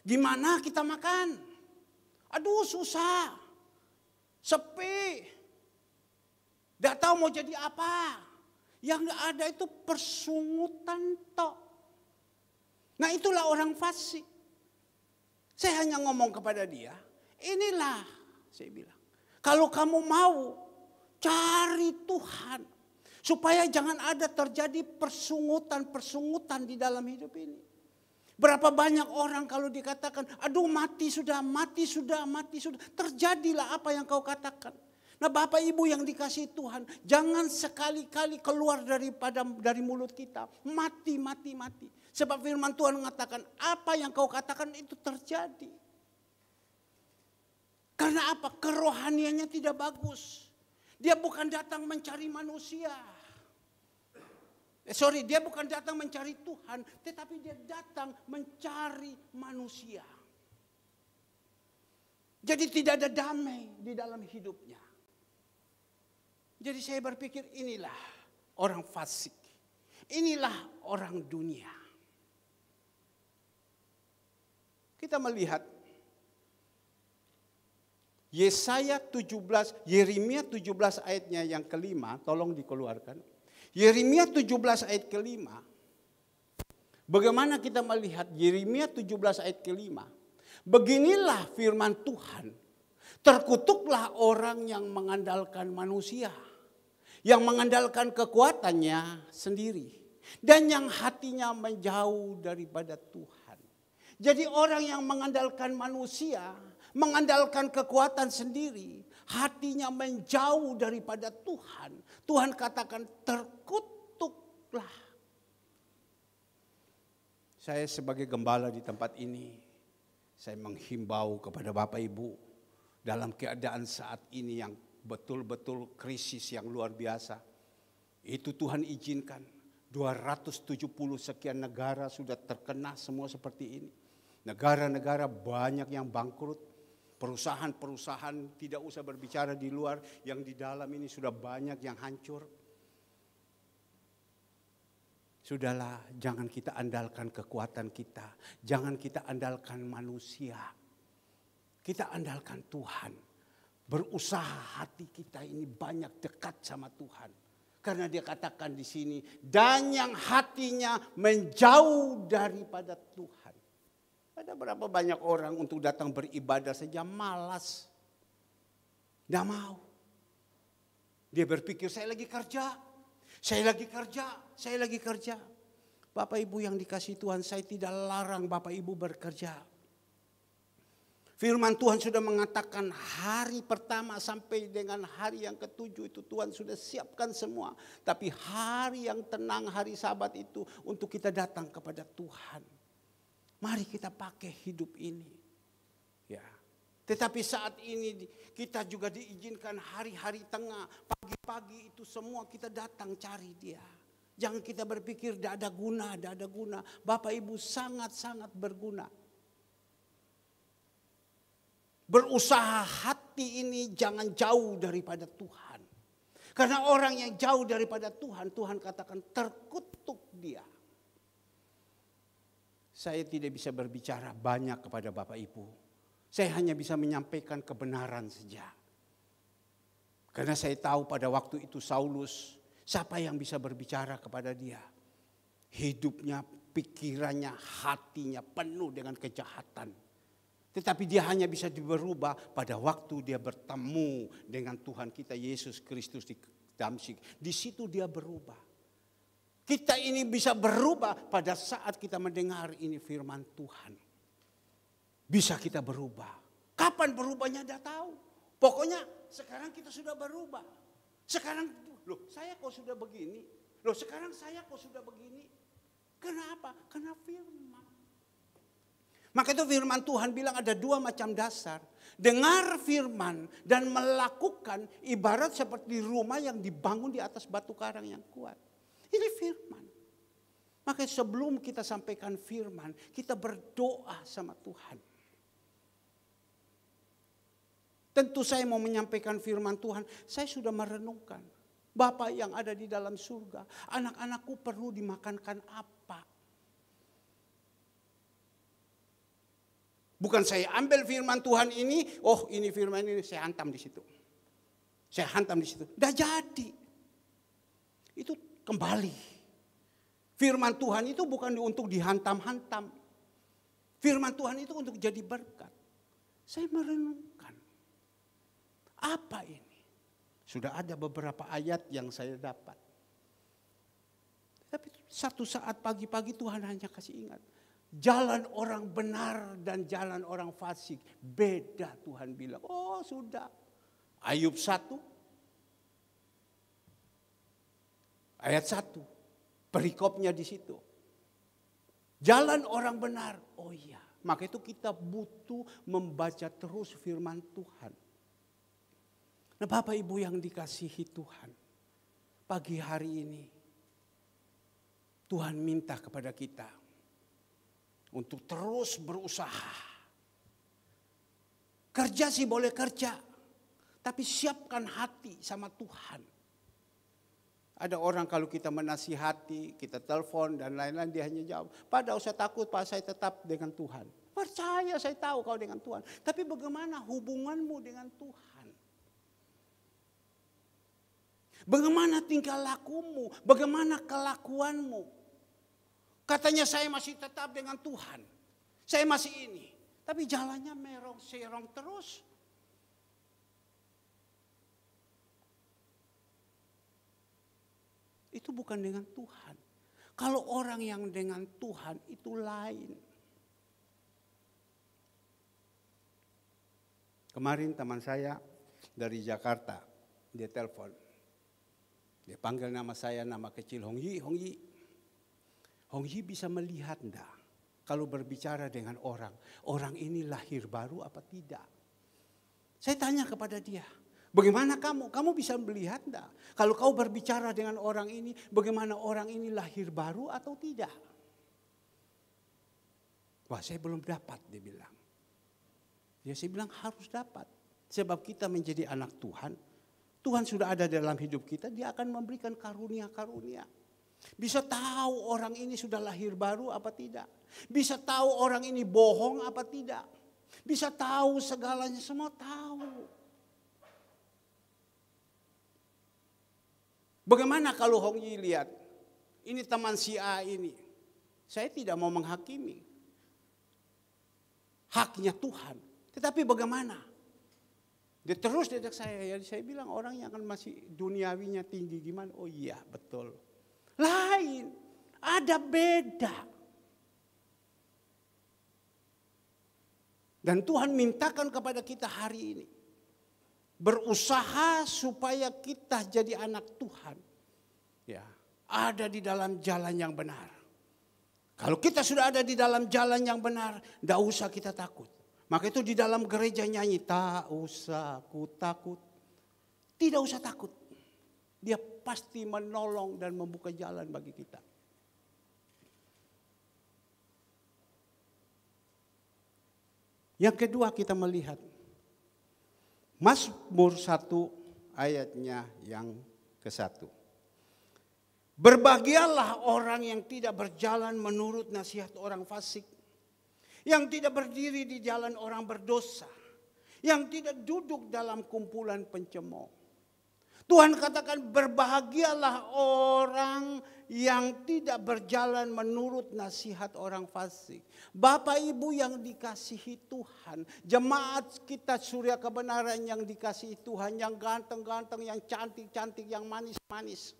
gimana kita makan? Aduh susah. sepi. Tidak tahu mau jadi apa. Yang ada itu persungutan tok. Nah itulah orang fasik. Saya hanya ngomong kepada dia, inilah saya bilang. Kalau kamu mau cari Tuhan. Supaya jangan ada terjadi persungutan-persungutan di dalam hidup ini. Berapa banyak orang kalau dikatakan, aduh mati sudah. Terjadilah apa yang kau katakan. Nah Bapak Ibu yang dikasihi Tuhan, jangan sekali-kali keluar dari mulut kita, mati. Sebab firman Tuhan mengatakan, apa yang kau katakan itu terjadi. Karena apa? Kerohaniannya tidak bagus. Dia bukan datang mencari manusia. Dia bukan datang mencari Tuhan, tetapi dia datang mencari manusia. Jadi tidak ada damai di dalam hidupnya. Jadi saya berpikir inilah orang fasik. Inilah orang dunia. Kita melihat Yeremia 17 ayatnya yang kelima, tolong dikeluarkan. Yeremia 17 ayat kelima. Bagaimana kita melihat Yeremia 17 ayat kelima? Beginilah firman Tuhan. Terkutuklah orang yang mengandalkan manusia. Yang mengandalkan kekuatannya sendiri. Dan yang hatinya menjauh daripada Tuhan. Jadi orang yang mengandalkan manusia, mengandalkan kekuatan sendiri, hatinya menjauh daripada Tuhan. Tuhan katakan terkutuklah. Saya sebagai gembala di tempat ini, saya menghimbau kepada Bapak Ibu dalam keadaan saat ini yang betul-betul krisis yang luar biasa. Itu Tuhan izinkan 270 sekian negara sudah terkena semua seperti ini. Negara-negara banyak yang bangkrut. Perusahaan-perusahaan tidak usah berbicara di luar, yang di dalam ini sudah banyak yang hancur. Sudahlah, jangan kita andalkan kekuatan kita. Jangan kita andalkan manusia. Kita andalkan Tuhan. Berusaha hati kita ini banyak dekat sama Tuhan. Karena dia katakan di sini, dan yang hatinya menjauh daripada Tuhan. Ada berapa banyak orang untuk datang beribadah saja malas. Tidak mau. Dia berpikir saya lagi kerja. Bapak Ibu yang dikasihi Tuhan, saya tidak larang Bapak Ibu bekerja. Firman Tuhan sudah mengatakan hari pertama sampai dengan hari yang ketujuh itu Tuhan sudah siapkan semua. Tapi hari yang tenang, hari Sabat itu untuk kita datang kepada Tuhan. Mari kita pakai hidup ini. Ya. Tetapi saat ini kita juga diizinkan hari-hari tengah, pagi-pagi itu semua kita datang cari dia. Jangan kita berpikir tidak ada guna. Bapak Ibu sangat-sangat berguna. Berusaha hati ini jangan jauh daripada Tuhan. Karena orang yang jauh daripada Tuhan, Tuhan katakan terkutuk dia. Saya tidak bisa berbicara banyak kepada Bapak Ibu. Saya hanya bisa menyampaikan kebenaran saja. Karena saya tahu pada waktu itu Saulus, siapa yang bisa berbicara kepada dia? Hidupnya, pikirannya, hatinya penuh dengan kejahatan. Tetapi dia hanya bisa berubah pada waktu dia bertemu dengan Tuhan kita Yesus Kristus di Damsyik. Di situ dia berubah. Kita ini bisa berubah pada saat kita mendengar ini firman Tuhan. Bisa kita berubah. Kapan berubahnya tidak tahu. Pokoknya sekarang kita sudah berubah. Sekarang, saya kok sudah begini. Sekarang saya kok sudah begini. Kenapa? Karena firman. Maka itu firman Tuhan bilang ada dua macam dasar. Dengar firman dan melakukan ibarat seperti rumah yang dibangun di atas batu karang yang kuat. Ini firman. Maka sebelum kita sampaikan firman, kita berdoa sama Tuhan. Tentu saya mau menyampaikan firman Tuhan, saya sudah merenungkan. Bapa yang ada di dalam surga, anak-anakku perlu dimakankan apa? Bukan saya ambil firman Tuhan ini, ini firman ini saya hantam di situ. Saya hantam di situ. Udah jadi. Itu kembali. Firman Tuhan itu bukan untuk dihantam-hantam. Firman Tuhan itu untuk jadi berkat. Saya merenungkan. Apa ini? Sudah ada beberapa ayat yang saya dapat. Tapi satu saat pagi-pagi Tuhan hanya kasih ingat. Jalan orang benar dan jalan orang fasik beda, Tuhan bilang. Oh sudah. Ayub 1 ayat 1. Perikopnya di situ. Jalan orang benar. Oh iya. Maka itu kita butuh membaca terus firman Tuhan. Nah Bapak Ibu yang dikasihi Tuhan. Pagi hari ini. Tuhan minta kepada kita. Untuk terus berusaha. Kerja sih boleh kerja. Tapi siapkan hati sama Tuhan. Ada orang kalau kita menasihati, kita telepon dan lain-lain dia hanya jawab. Pak, tidak usah takut Pak, saya tetap dengan Tuhan. Percaya, saya tahu kau dengan Tuhan. Tapi bagaimana hubunganmu dengan Tuhan? Bagaimana tingkah lakumu? Bagaimana kelakuanmu? Katanya saya masih tetap dengan Tuhan. Saya masih ini. Tapi jalannya merong-serong terus. Itu bukan dengan Tuhan. Kalau orang yang dengan Tuhan itu lain. Kemarin teman saya dari Jakarta, dia telepon. Dia panggil nama saya, nama kecil Hongyi. Hongyi bisa melihat enggak? Kalau berbicara dengan orang, orang ini lahir baru apa tidak? Saya tanya kepada dia. Bagaimana kamu? Kamu bisa melihat enggak? Kalau kau berbicara dengan orang ini, bagaimana orang ini lahir baru atau tidak? Wah, saya belum dapat, dia bilang. Ya, saya bilang harus dapat. Sebab kita menjadi anak Tuhan. Tuhan sudah ada dalam hidup kita, dia akan memberikan karunia-karunia. Bisa tahu orang ini sudah lahir baru apa tidak. Bisa tahu orang ini bohong apa tidak. Bisa tahu segalanya, semua tahu. Bagaimana kalau Hongyi lihat, ini teman si A ini. Saya tidak mau menghakimi. Haknya Tuhan. Tetapi bagaimana? Dia terus dedak saya. Ya, saya bilang orang yang akan masih duniawinya tinggi gimana? Oh iya betul. Lain. Ada beda. Dan Tuhan mintakan kepada kita hari ini. Berusaha supaya kita jadi anak Tuhan. Ya, ada di dalam jalan yang benar. Kalau kita sudah ada di dalam jalan yang benar, tidak usah kita takut. Maka itu di dalam gereja nyanyi, tak usah ku takut. Tidak usah takut. Dia pasti menolong dan membuka jalan bagi kita. Yang kedua kita melihat. Mazmur 1 ayatnya yang ke-1. Berbahagialah orang yang tidak berjalan menurut nasihat orang fasik. Yang tidak berdiri di jalan orang berdosa. Yang tidak duduk dalam kumpulan pencemooh. Tuhan katakan berbahagialah orang yang tidak berjalan menurut nasihat orang fasik. Bapak Ibu yang dikasihi Tuhan. Jemaat kita surya kebenaran yang dikasihi Tuhan. Yang ganteng-ganteng, yang cantik-cantik, yang manis-manis.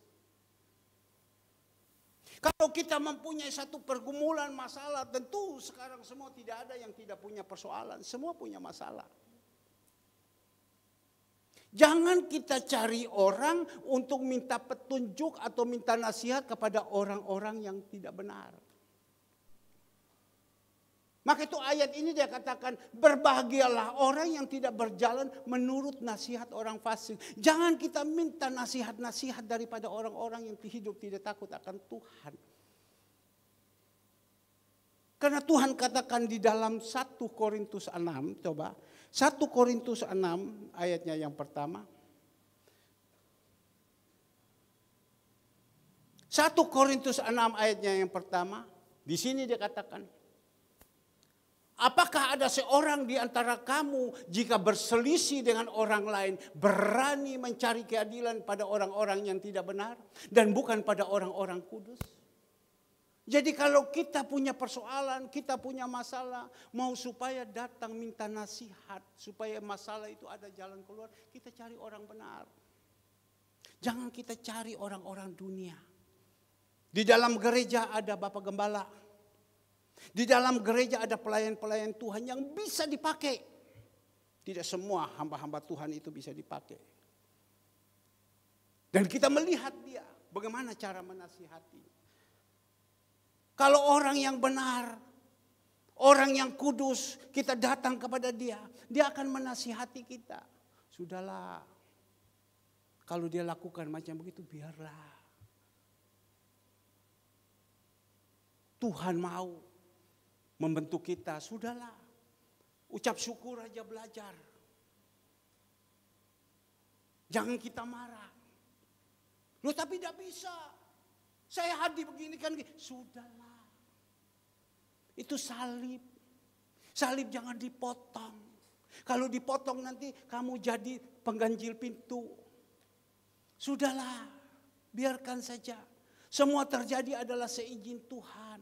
Kalau kita mempunyai satu pergumulan masalah, tentu sekarang semua tidak ada yang tidak punya persoalan. Semua punya masalah. Jangan kita cari orang untuk minta petunjuk atau minta nasihat kepada orang-orang yang tidak benar. Maka itu ayat ini dia katakan berbahagialah orang yang tidak berjalan menurut nasihat orang fasik. Jangan kita minta nasihat-nasihat daripada orang-orang yang hidup tidak takut akan Tuhan. Karena Tuhan katakan di dalam 1 Korintus 6, coba. 1 Korintus 6 ayatnya yang pertama. 1 Korintus 6 ayatnya yang pertama. Di sini dia katakan. Apakah ada seorang di antara kamu jika berselisih dengan orang lain berani mencari keadilan pada orang-orang yang tidak benar dan bukan pada orang-orang kudus? Jadi kalau kita punya persoalan, kita punya masalah, mau supaya datang minta nasihat, supaya masalah itu ada jalan keluar, kita cari orang benar. Jangan kita cari orang-orang dunia. Di dalam gereja ada Bapak Gembala. Di dalam gereja ada pelayan-pelayan Tuhan yang bisa dipakai. Tidak semua hamba-hamba Tuhan itu bisa dipakai. Dan kita melihat dia, bagaimana cara menasihati. Kalau orang yang benar, orang yang kudus, kita datang kepada dia, dia akan menasihati kita. Sudahlah, kalau dia lakukan macam begitu, biarlah. Tuhan mau membentuk kita, sudahlah. Ucap syukur aja belajar. Jangan kita marah. Loh tapi tidak bisa. Saya hadir begini kan. Sudahlah. Itu salib. Salib jangan dipotong. Kalau dipotong nanti kamu jadi pengganjil pintu. Sudahlah. Biarkan saja. Semua terjadi adalah seizin Tuhan.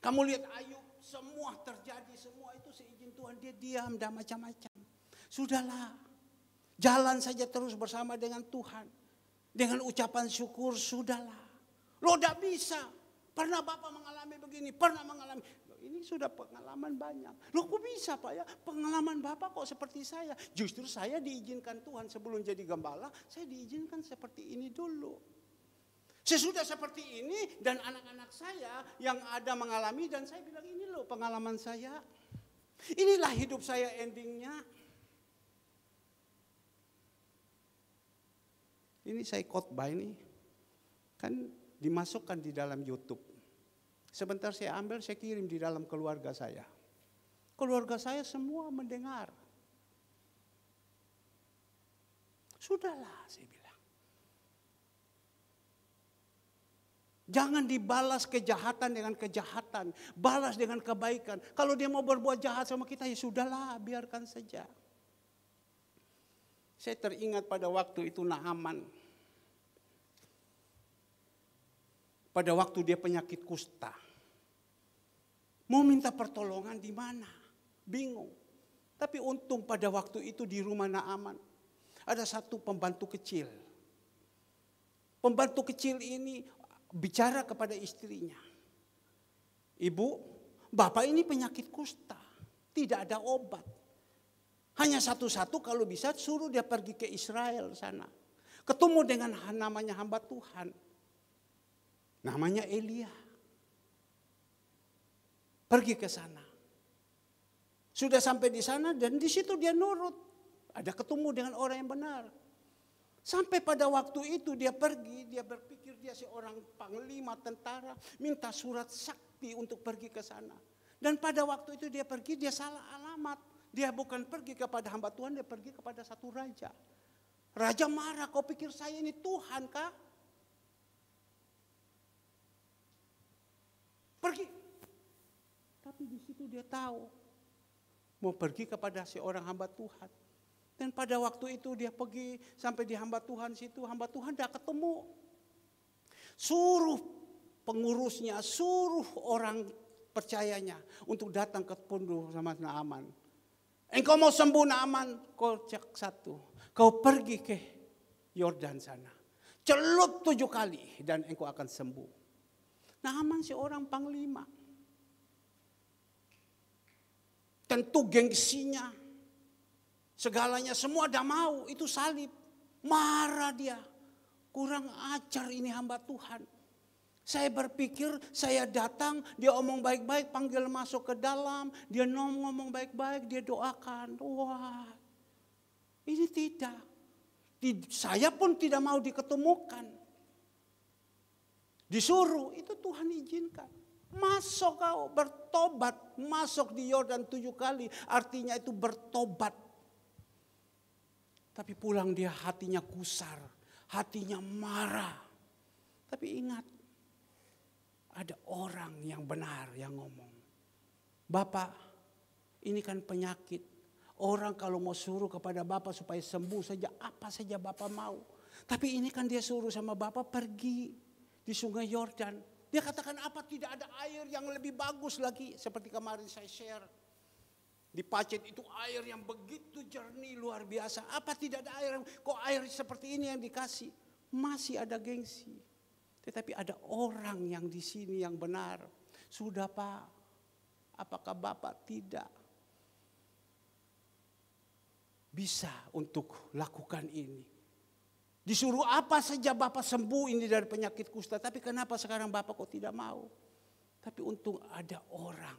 Kamu lihat Ayub, semua terjadi, semua itu seizin Tuhan. Dia diam dan macam-macam. Sudahlah, jalan saja terus bersama dengan Tuhan. Dengan ucapan syukur, sudahlah. Loh tidak bisa, pernah Bapak mengalami begini, pernah mengalami. Ini sudah pengalaman banyak. Loh kok bisa Pak ya, pengalaman Bapak kok seperti saya. Justru saya diizinkan Tuhan sebelum jadi gembala, saya diizinkan seperti ini dulu. Sesudah seperti ini dan anak-anak saya yang ada mengalami dan saya bilang ini loh pengalaman saya. Inilah hidup saya endingnya. Ini saya khotbah ini kan dimasukkan di dalam YouTube. Sebentar saya ambil, saya kirim di dalam keluarga saya. Keluarga saya semua mendengar. Sudahlah saya bilang. Jangan dibalas kejahatan dengan kejahatan. Balas dengan kebaikan. Kalau dia mau berbuat jahat sama kita, ya sudahlah, biarkan saja. Saya teringat pada waktu itu Naaman. Pada waktu dia penyakit kusta. Mau minta pertolongan di mana? Bingung. Tapi untung pada waktu itu di rumah Naaman. Ada satu pembantu kecil. Pembantu kecil ini bicara kepada istrinya. Ibu, Bapak ini penyakit kusta. Tidak ada obat. Hanya satu-satu kalau bisa suruh dia pergi ke Israel sana. Ketemu dengan namanya hamba Tuhan. Namanya Elia. Pergi ke sana. Sudah sampai di sana dan di situ dia nurut. Ada ketemu dengan orang yang benar. Sampai pada waktu itu dia pergi, dia berpikir dia seorang panglima tentara, minta surat sakti untuk pergi ke sana. Dan pada waktu itu dia pergi, dia salah alamat. Dia bukan pergi kepada hamba Tuhan, dia pergi kepada satu raja. Raja marah, kau pikir saya ini Tuhan kah? Pergi. Tapi di situ dia tahu, mau pergi kepada seorang hamba Tuhan. Dan pada waktu itu dia pergi sampai di hamba Tuhan situ. Hamba Tuhan tidak ketemu. Suruh pengurusnya, suruh orang percayanya untuk datang ke punduh sama Naaman. Engkau mau sembuh Naaman, kau cek satu. Kau pergi ke Yordan sana. Celup 7 kali dan engkau akan sembuh. Naaman seorang panglima. Tentu gengsinya. Segalanya semua dah mau, itu salib. Marah dia. Kurang ajar ini hamba Tuhan. Saya berpikir saya datang, dia omong baik-baik, panggil masuk ke dalam. Dia ngomong baik-baik, dia doakan. Wah, ini tidak. Saya pun tidak mau diketemukan. Disuruh, itu Tuhan izinkan. Masuk kau, bertobat. Masuk di Yordan 7 kali, artinya itu bertobat. Tapi pulang dia hatinya gusar, hatinya marah. Tapi ingat, ada orang yang benar yang ngomong. Bapak, ini kan penyakit. Orang kalau mau suruh kepada Bapak supaya sembuh saja, apa saja Bapak mau. Tapi ini kan dia suruh sama Bapak pergi di sungai Yordan. Dia katakan apa tidak ada air yang lebih bagus lagi. Seperti kemarin saya share. Di Pacet itu air yang begitu jernih luar biasa. Apa tidak ada air? Kok air seperti ini yang dikasih? Masih ada gengsi. Tetapi ada orang yang di sini yang benar. Sudah Pak, apakah Bapak tidak bisa untuk lakukan ini? Disuruh apa saja Bapak sembuh ini dari penyakit kusta. Tapi kenapa sekarang Bapak kok tidak mau? Tapi untung ada orang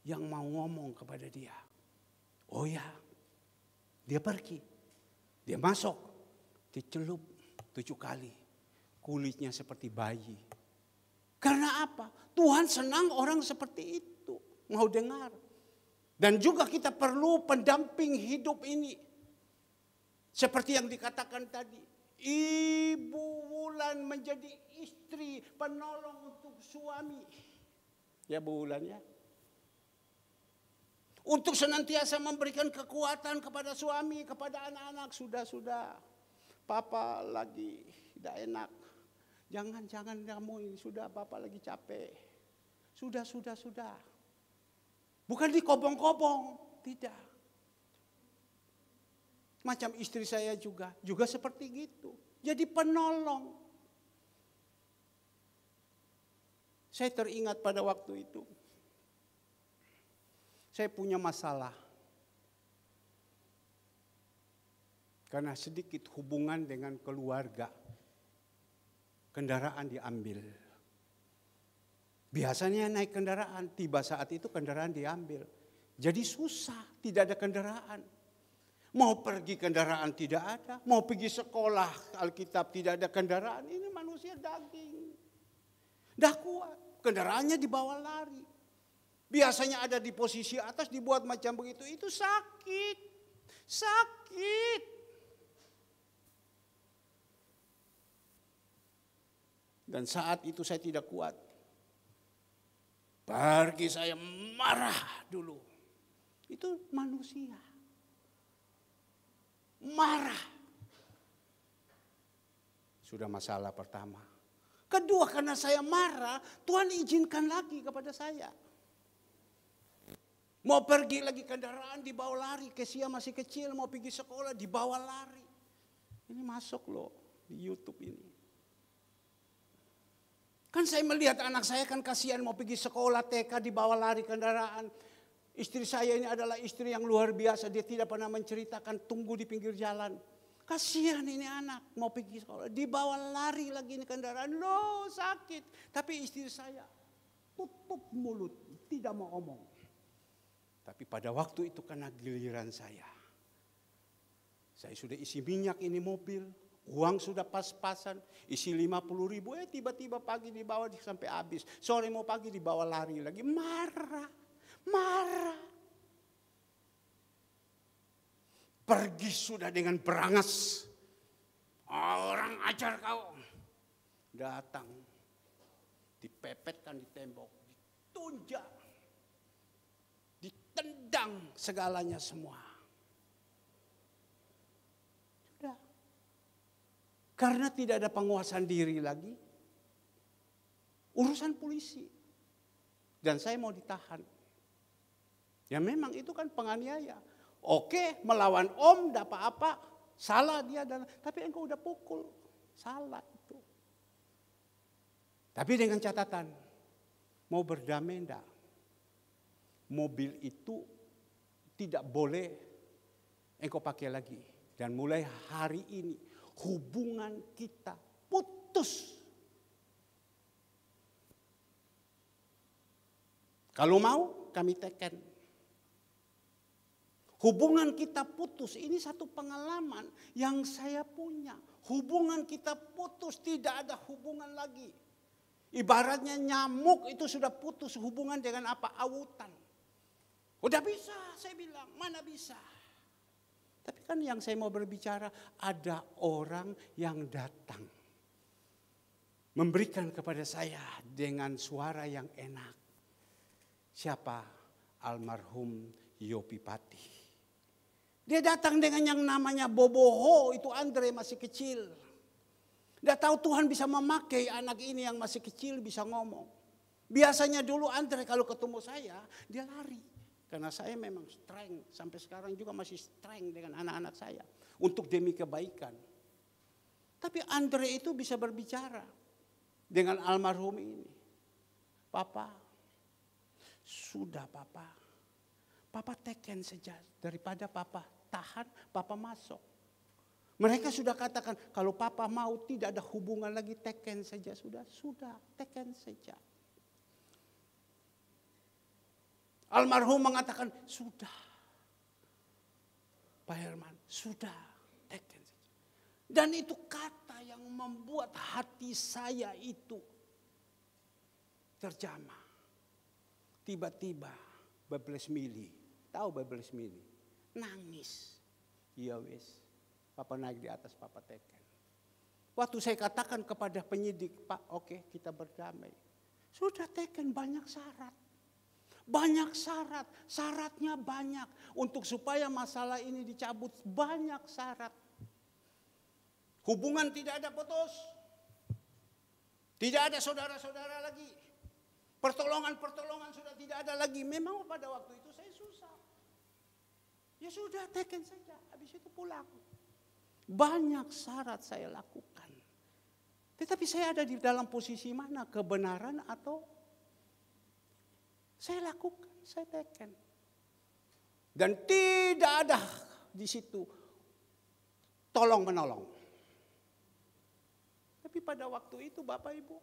yang mau ngomong kepada dia. Oh ya, dia pergi. Dia masuk, dicelup 7 kali. Kulitnya seperti bayi. Karena apa? Tuhan senang orang seperti itu. Mau dengar. Dan juga kita perlu pendamping hidup ini. Seperti yang dikatakan tadi. Ibu Wulan menjadi istri penolong untuk suami. Ya Bu Wulan ya. Untuk senantiasa memberikan kekuatan kepada suami, kepada anak-anak. Sudah. Papa lagi tidak enak. Jangan kamu ini. Sudah, Papa lagi capek. Sudah. Bukan dikobong-kobong. Tidak. Macam istri saya juga seperti gitu. Jadi penolong. Saya teringat pada waktu itu. Saya punya masalah. Karena sedikit hubungan dengan keluarga. Kendaraan diambil. Biasanya naik kendaraan, tiba saat itu kendaraan diambil. Jadi susah, tidak ada kendaraan. Mau pergi kendaraan tidak ada, mau pergi sekolah Alkitab tidak ada kendaraan. Ini manusia daging. Dah kuat, kendaraannya dibawa lari. Biasanya ada di posisi atas dibuat macam begitu, itu sakit. Dan saat itu saya tidak kuat. Pergi saya marah dulu. Itu manusia. Marah. Sudah masalah pertama. Kedua, karena saya marah, Tuhan izinkan lagi kepada saya. Mau pergi lagi kendaraan dibawa lari. Kesia masih kecil mau pergi sekolah dibawa lari. Ini masuk loh di YouTube ini. Kan saya melihat anak saya kan kasihan mau pergi sekolah TK dibawa lari kendaraan. Istri saya ini adalah istri yang luar biasa. Dia tidak pernah menceritakan tunggu di pinggir jalan. Kasihan ini anak mau pergi sekolah. Dibawa lari lagi ini kendaraan. Loh sakit. Tapi istri saya tutup mulut. Tidak mau omong. Tapi pada waktu itu karena giliran saya. Saya sudah isi minyak ini mobil. Uang sudah pas-pasan. Isi 50.000. Tiba-tiba pagi dibawa sampai habis. Sore mau pagi dibawa lari lagi. Marah. Pergi sudah dengan berangas. Orang ajar kau. Datang. Dipepetkan di tembok. Ditunjak. Ditendang segalanya semua. Sudah. Karena tidak ada penguasaan diri lagi. Urusan polisi. Dan saya mau ditahan. Ya memang itu kan penganiaya. Oke, melawan om dapat apa? Salah dia dan tapi engkau udah pukul. Salah itu. Tapi dengan catatan mau berdamai enggak? Mobil itu tidak boleh engkau pakai lagi. Dan mulai hari ini hubungan kita putus. Kalau mau kami teken. Hubungan kita putus, ini satu pengalaman yang saya punya. Hubungan kita putus, tidak ada hubungan lagi. Ibaratnya nyamuk itu sudah putus hubungan dengan apa? Awutan. Udah bisa, saya bilang, mana bisa. Tapi kan yang saya mau berbicara, ada orang yang datang. Memberikan kepada saya dengan suara yang enak. Siapa? almarhum Yopi Pati. Dia datang dengan yang namanya boboho, itu Andre masih kecil. Dia tahu Tuhan bisa memakai anak ini yang masih kecil bisa ngomong. Biasanya dulu Andre kalau ketemu saya, dia lari. Karena saya memang strength, sampai sekarang juga masih strength dengan anak-anak saya. Untuk demi kebaikan. Tapi Andre itu bisa berbicara dengan almarhum ini. Papa, sudah papa. Papa teken saja, daripada papa tahan, papa masuk. Mereka sudah katakan, kalau papa mau tidak ada hubungan lagi, teken saja. Sudah, teken saja. Almarhum mengatakan, sudah. Pak Herman, sudah, teken saja. Dan itu kata yang membuat hati saya itu terjamah. Tiba-tiba, Bables Mili, tahu Bables Mili? Nangis. Iya wes, papa naik di atas, papa teken. Waktu saya katakan kepada penyidik, Pak, oke, kita berdamai. Sudah teken, banyak syarat. Banyak syarat, syaratnya banyak. Untuk supaya masalah ini dicabut, banyak syarat. Hubungan tidak ada putus. Tidak ada saudara-saudara lagi. Pertolongan sudah tidak ada lagi. Memang pada waktu itu saya susah. Ya sudah, teken saja. Habis itu pulang. Banyak syarat saya lakukan. Tetapi saya ada di dalam posisi mana? Kebenaran atau saya lakukan, saya teken. Dan tidak ada di situ tolong menolong. Tapi pada waktu itu Bapak Ibu,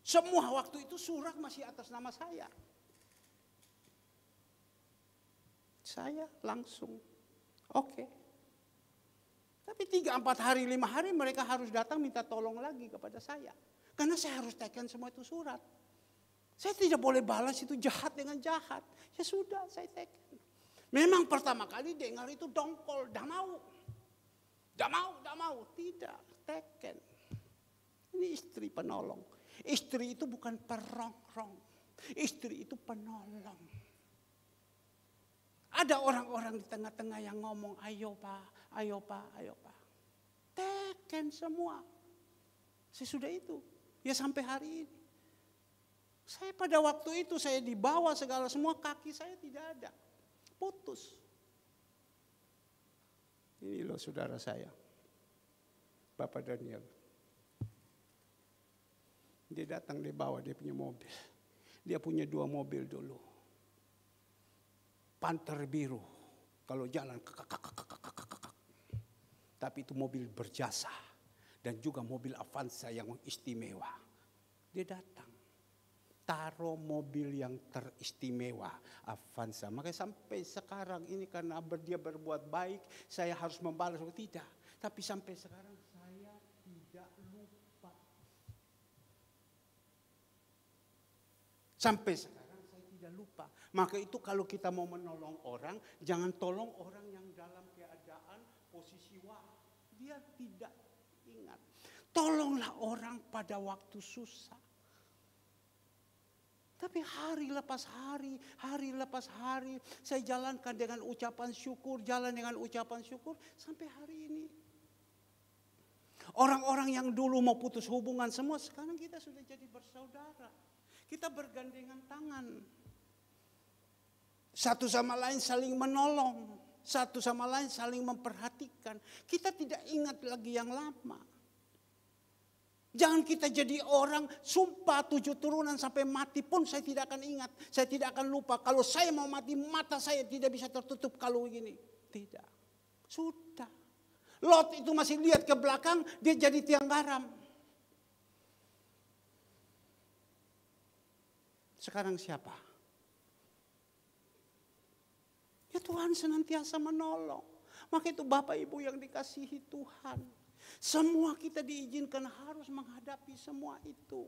semua waktu itu surat masih atas nama saya. Saya langsung, oke. Tapi 3, 4 hari, 5 hari mereka harus datang minta tolong lagi kepada saya. Karena saya harus teken semua itu surat. Saya tidak boleh balas itu jahat dengan jahat. Ya sudah, saya teken. Memang pertama kali dengar itu dongkol, dah mau. Tidak, teken. Ini istri penolong. Istri itu bukan perongrong. Istri itu penolong. Ada orang-orang di tengah-tengah yang ngomong, ayo pak, ayo pak, ayo pak. Teken semua. Sesudah itu, ya sampai hari ini. Saya pada waktu itu saya dibawa segala semua, kaki saya tidak ada. Putus. Ini loh saudara saya. Bapak Daniel. Dia datang, dia bawa dia punya mobil. Dia punya 2 mobil dulu. Panther biru. Kalau jalan tapi itu mobil berjasa. Dan juga mobil Avanza yang istimewa. Dia datang. Taruh mobil yang teristimewa, Avanza. Makanya sampai sekarang ini karena dia berbuat baik, saya harus membalas. Tidak. Tapi sampai sekarang saya tidak lupa. Sampai sekarang saya tidak lupa. Maka itu kalau kita mau menolong orang, jangan tolong orang yang dalam keadaan posisi wah. Dia tidak ingat. Tolonglah orang pada waktu susah. Tapi hari lepas hari, saya jalankan dengan ucapan syukur, sampai hari ini. Orang-orang yang dulu mau putus hubungan semua, sekarang kita sudah jadi bersaudara. Kita bergandengan tangan. Satu sama lain saling menolong, satu sama lain saling memperhatikan. Kita tidak ingat lagi yang lama. Jangan kita jadi orang sumpah 7 turunan sampai mati pun saya tidak akan ingat. Saya tidak akan lupa. Kalau saya mau mati, mata saya tidak bisa tertutup kalau begini. Tidak. Sudah. Lot itu masih lihat ke belakang, dia jadi tiang garam. Sekarang siapa? Ya Tuhan senantiasa menolong. Maka itu Bapak Ibu yang dikasihi Tuhan. Semua kita diizinkan harus menghadapi semua itu.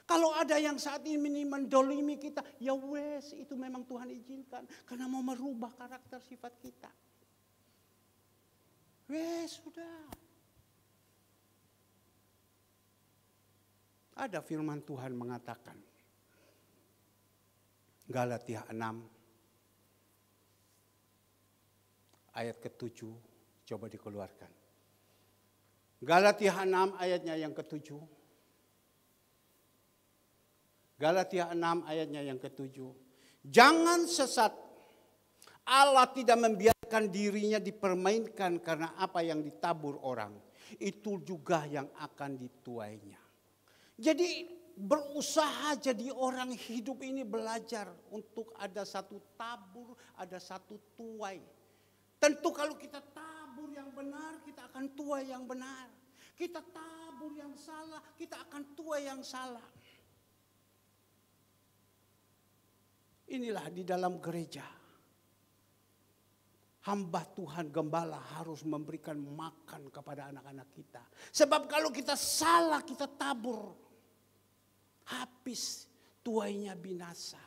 Kalau ada yang saat ini mendolimi kita, ya wes itu memang Tuhan izinkan. Karena mau merubah karakter sifat kita. Wes sudah. Ada firman Tuhan mengatakan. Galatia 6 ayat ke-7 coba dikeluarkan. Galatia 6 ayatnya yang ke-7. Galatia 6 ayatnya yang ke-7. Jangan sesat. Allah tidak membiarkan dirinya dipermainkan karena apa yang ditabur orang. Itu juga yang akan dituainya. Jadi berusaha jadi orang hidup ini belajar untuk ada satu tabur, ada satu tuai. Tentu kalau kita tabur yang benar, kita akan tuai yang benar. Kita tabur yang salah, kita akan tuai yang salah. Inilah di dalam gereja. Hamba Tuhan gembala harus memberikan makan kepada anak-anak kita. Sebab kalau kita salah, kita tabur. Habis, tuainya binasa.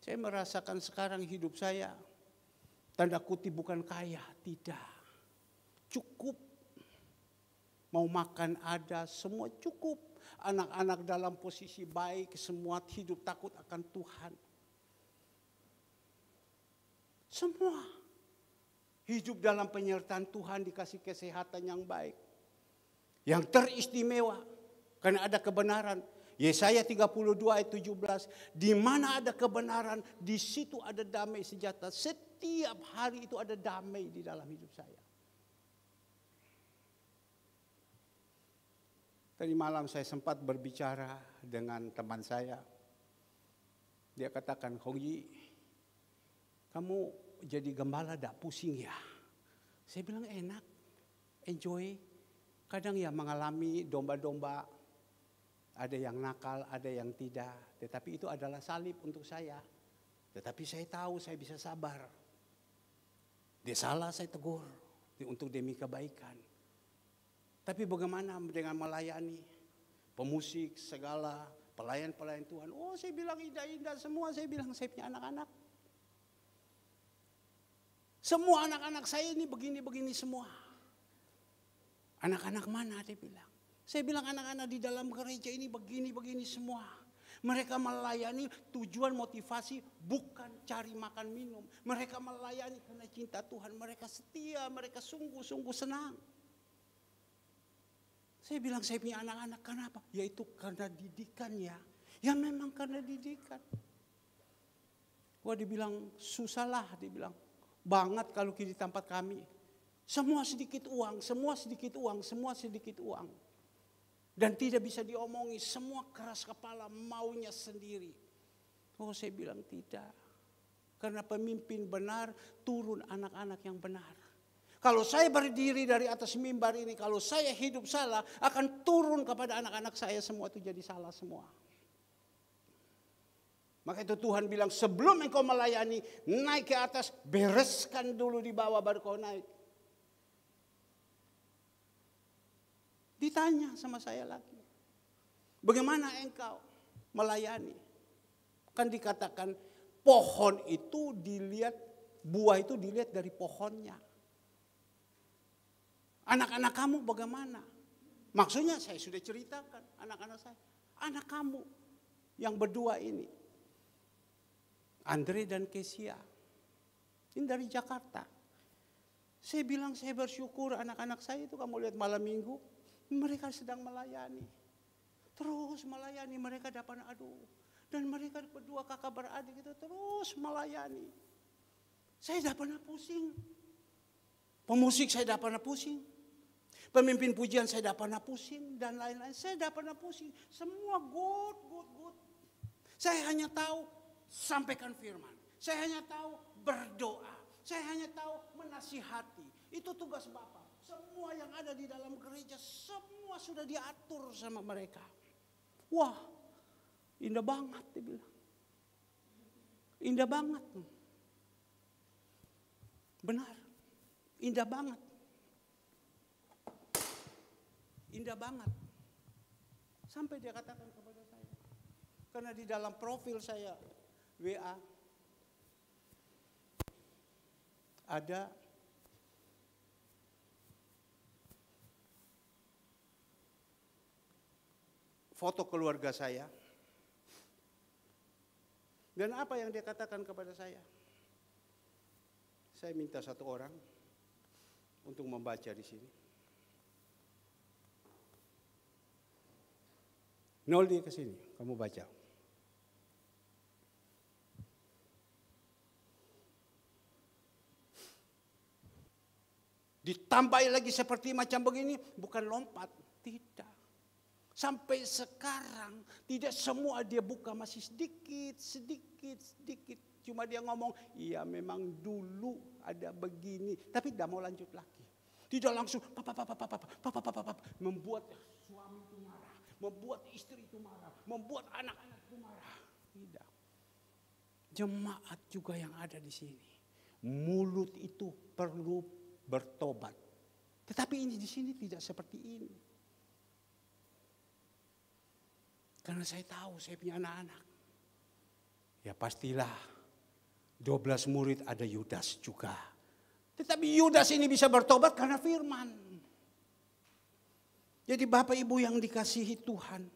Saya merasakan sekarang hidup saya, tanda kutip bukan kaya, tidak. Cukup. Mau makan ada, semua cukup. Anak-anak dalam posisi baik, semua hidup takut akan Tuhan. Semua hidup dalam penyertaan Tuhan, dikasih kesehatan yang baik. Yang teristimewa karena ada kebenaran. Yesaya 32 ayat 17, di mana ada kebenaran, di situ ada damai sejahtera. Setiap hari itu ada damai di dalam hidup saya. Tadi malam saya sempat berbicara dengan teman saya. Dia katakan, Hongyi, kamu jadi gembala tidak pusing ya? Saya bilang enak, enjoy. Kadang ya mengalami domba-domba, ada yang nakal, ada yang tidak. Tetapi itu adalah salib untuk saya. Tetapi saya tahu saya bisa sabar. Dia salah, saya tegur untuk demi kebaikan. Tapi bagaimana dengan melayani pemusik segala pelayan-pelayan Tuhan? Oh, saya bilang indah-indah semua. Saya bilang saya punya anak-anak. Semua anak-anak saya ini begini-begini semua. Anak-anak mana dia bilang? Saya bilang anak-anak di dalam gereja ini begini-begini semua. Mereka melayani tujuan motivasi bukan cari makan minum. Mereka melayani karena cinta Tuhan. Mereka setia, mereka sungguh-sungguh senang. Saya bilang saya punya anak-anak, kenapa? Yaitu karena didikan ya. Ya memang karena didikan. Wah dibilang susah lah, dibilang banget kalau di tempat kami. Semua sedikit uang, semua sedikit uang, semua sedikit uang. Dan tidak bisa diomongi, semua keras kepala maunya sendiri. Oh saya bilang tidak. Karena pemimpin benar, turun anak-anak yang benar. Kalau saya berdiri dari atas mimbar ini, kalau saya hidup salah, akan turun kepada anak-anak saya semua itu jadi salah semua. Maka itu Tuhan bilang sebelum engkau melayani, naik ke atas, bereskan dulu di bawah baru kau naik. Ditanya sama saya lagi, bagaimana engkau melayani? Kan dikatakan pohon itu dilihat, buah itu dilihat dari pohonnya. Anak-anak kamu bagaimana? Maksudnya saya sudah ceritakan anak-anak saya. Anak kamu yang berdua ini, Andre dan Kesia, ini dari Jakarta. Saya bilang saya bersyukur anak-anak saya itu kamu lihat malam minggu, mereka sedang melayani. Terus melayani, mereka dapat aduh. Dan mereka berdua kakak beradik itu terus melayani. Saya tidak pernah pusing. Pemusik saya tidak pernah pusing. Pemimpin pujian saya tidak pernah pusing. Dan lain-lain saya tidak pernah pusing. Semua good. Saya hanya tahu sampaikan firman. Saya hanya tahu berdoa. Saya hanya tahu menasihati. Itu tugas Bapak. Semua yang ada di dalam gereja, semua sudah diatur sama mereka. Wah, indah banget dia bilang. Indah banget. Benar, indah banget. Indah banget. Sampai dia katakan kepada saya. Karena di dalam profil saya, WA, ada foto keluarga saya. Dan apa yang dia katakan kepada saya? Saya minta satu orang untuk membaca di sini. Nol dia ke sini, kamu baca. Ditambahi lagi seperti macam begini, bukan lompat, tidak. Sampai sekarang tidak semua dia buka, masih sedikit. Cuma dia ngomong, iya memang dulu ada begini, tapi tidak mau lanjut lagi. Tidak langsung membuat suami itu marah, membuat istri itu marah, membuat anak-anak itu marah. Tidak. Jemaat juga yang ada di sini, mulut itu perlu bertobat. Tetapi ini di sini tidak seperti ini. Karena saya tahu saya punya anak-anak. Ya pastilah 12 murid ada Yudas juga. Tetapi Yudas ini bisa bertobat karena firman. Jadi Bapak Ibu yang dikasihi Tuhan,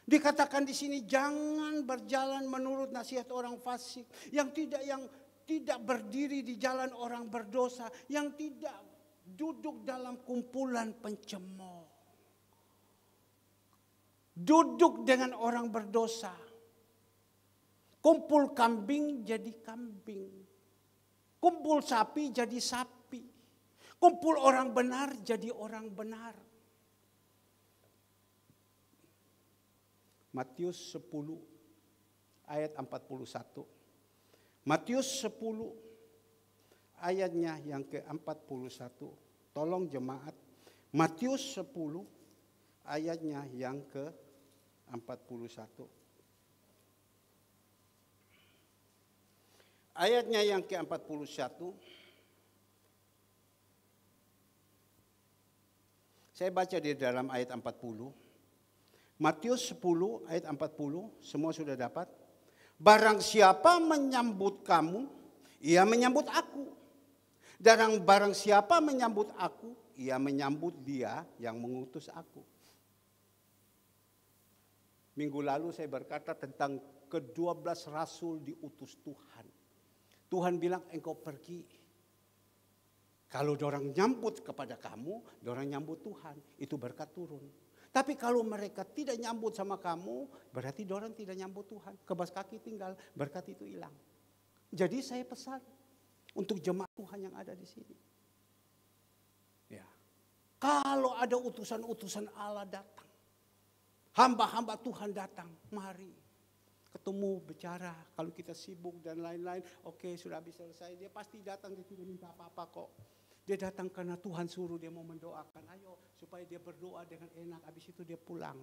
dikatakan di sini jangan berjalan menurut nasihat orang fasik, yang tidak berdiri di jalan orang berdosa, yang tidak duduk dalam kumpulan pencemooh. Duduk dengan orang berdosa. Kumpul kambing jadi kambing. Kumpul sapi jadi sapi. Kumpul orang benar jadi orang benar. Matius 10 ayat 41. Matius 10 ayatnya yang ke-41. Tolong jemaat. Matius 10 ayatnya yang ke-41. Ayatnya yang ke-41. Saya baca di dalam ayat 40. Matius 10 ayat 40, semua sudah dapat. Barang siapa menyambut kamu, ia menyambut aku. Dan barang siapa menyambut aku, ia menyambut dia yang mengutus aku. Minggu lalu saya berkata tentang ke-12 rasul diutus Tuhan. Tuhan bilang engkau pergi. Kalau dorang nyambut kepada kamu, dorang nyambut Tuhan. Itu berkat turun. Tapi kalau mereka tidak nyambut sama kamu, berarti dorang tidak nyambut Tuhan. Kebas kaki tinggal, berkat itu hilang. Jadi saya pesan untuk jemaat Tuhan yang ada di sini. Ya. Kalau ada utusan-utusan Allah datang, hamba-hamba Tuhan datang, mari ketemu, bicara. Kalau kita sibuk dan lain-lain, oke, sudah habis selesai. Dia pasti datang, dia tidak minta apa-apa kok. Dia datang karena Tuhan suruh, dia mau mendoakan. Ayo, supaya dia berdoa dengan enak, habis itu dia pulang.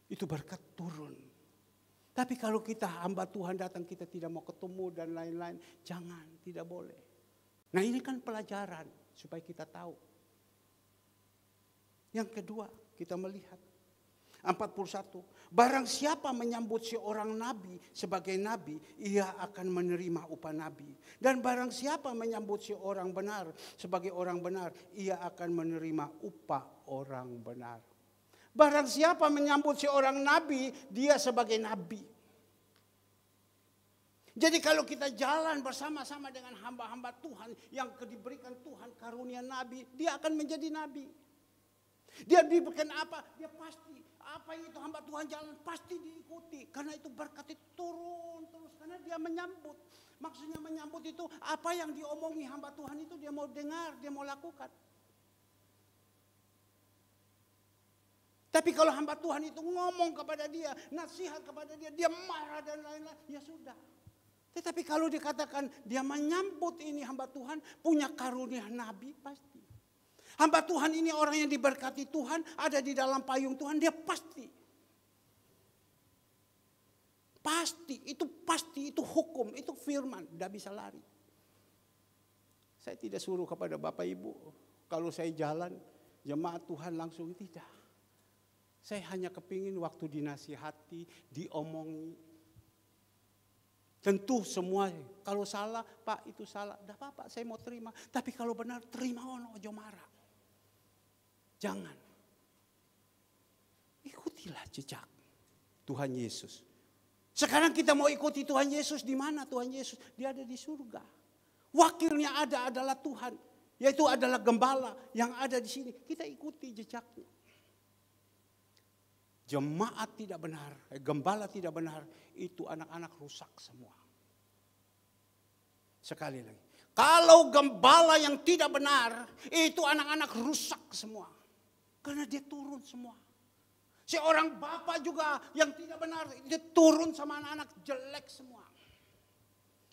Itu berkat turun. Tapi kalau kita hamba Tuhan datang, kita tidak mau ketemu dan lain-lain, jangan, tidak boleh. Nah ini kan pelajaran, supaya kita tahu. Yang kedua, kita melihat 41. Barang siapa menyambut seorang nabi sebagai nabi, ia akan menerima upah nabi. Dan barang siapa menyambut seorang benar sebagai orang benar, ia akan menerima upah orang benar. Barang siapa menyambut seorang nabi, dia sebagai nabi. Jadi kalau kita jalan bersama-sama dengan hamba-hamba Tuhan yang diberikan Tuhan karunia nabi, dia akan menjadi nabi. Dia diberikan apa? Dia pasti apa itu hamba Tuhan jalan pasti diikuti. Karena itu berkat itu turun terus. Karena dia menyambut. Maksudnya menyambut itu apa yang diomongi hamba Tuhan itu dia mau dengar, dia mau lakukan. Tapi kalau hamba Tuhan itu ngomong kepada dia, nasihat kepada dia, dia marah dan lain-lain, ya sudah. Tetapi kalau dikatakan dia menyambut ini hamba Tuhan, punya karunia nabi pasti. Hamba Tuhan ini orang yang diberkati Tuhan, ada di dalam payung Tuhan, dia pasti. Pasti, itu hukum, itu firman, tidak bisa lari. Saya tidak suruh kepada Bapak Ibu, kalau saya jalan, jemaat Tuhan langsung tidak. Saya hanya kepingin waktu dinasihati, diomongi. Tentu semua, kalau salah, Pak itu salah, tidak apa-apa, saya mau terima. Tapi kalau benar, terima ojo marah. Jangan. Ikutilah jejak. Tuhan Yesus. Sekarang kita mau ikuti Tuhan Yesus, di mana Tuhan Yesus? Dia ada di surga. Wakilnya adalah Tuhan, yaitu adalah gembala yang ada di sini. Kita ikuti jejaknya. Jemaat tidak benar, gembala tidak benar, itu anak-anak rusak semua. Sekali lagi, kalau gembala yang tidak benar, itu anak-anak rusak semua. Karena dia turun semua. Seorang bapak juga yang tidak benar, dia turun sama anak-anak jelek semua.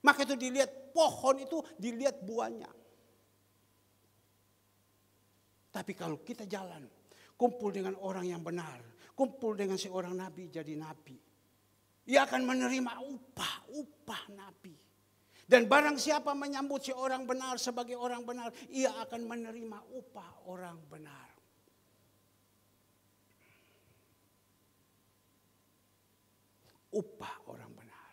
Maka itu dilihat pohon itu, dilihat buahnya. Tapi kalau kita jalan, kumpul dengan orang yang benar, kumpul dengan seorang nabi jadi nabi, ia akan menerima upah nabi. Dan barang siapa menyambut seorang benar sebagai orang benar, ia akan menerima upah orang benar. Upah orang benar.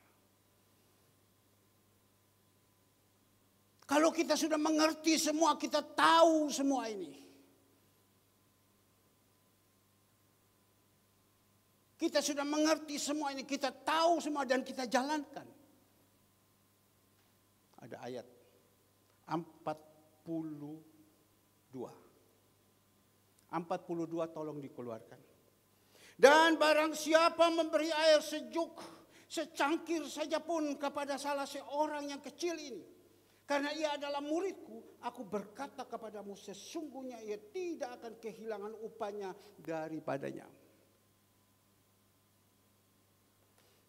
Kalau kita sudah mengerti semua, kita tahu semua ini. Kita sudah mengerti semua ini, kita tahu semua dan kita jalankan. Ada ayat 42. 42 tolong dikeluarkan. Dan barang siapa memberi air sejuk secangkir saja pun kepada salah seorang yang kecil ini, karena ia adalah muridku, aku berkata kepadamu, sesungguhnya ia tidak akan kehilangan upahnya daripadanya.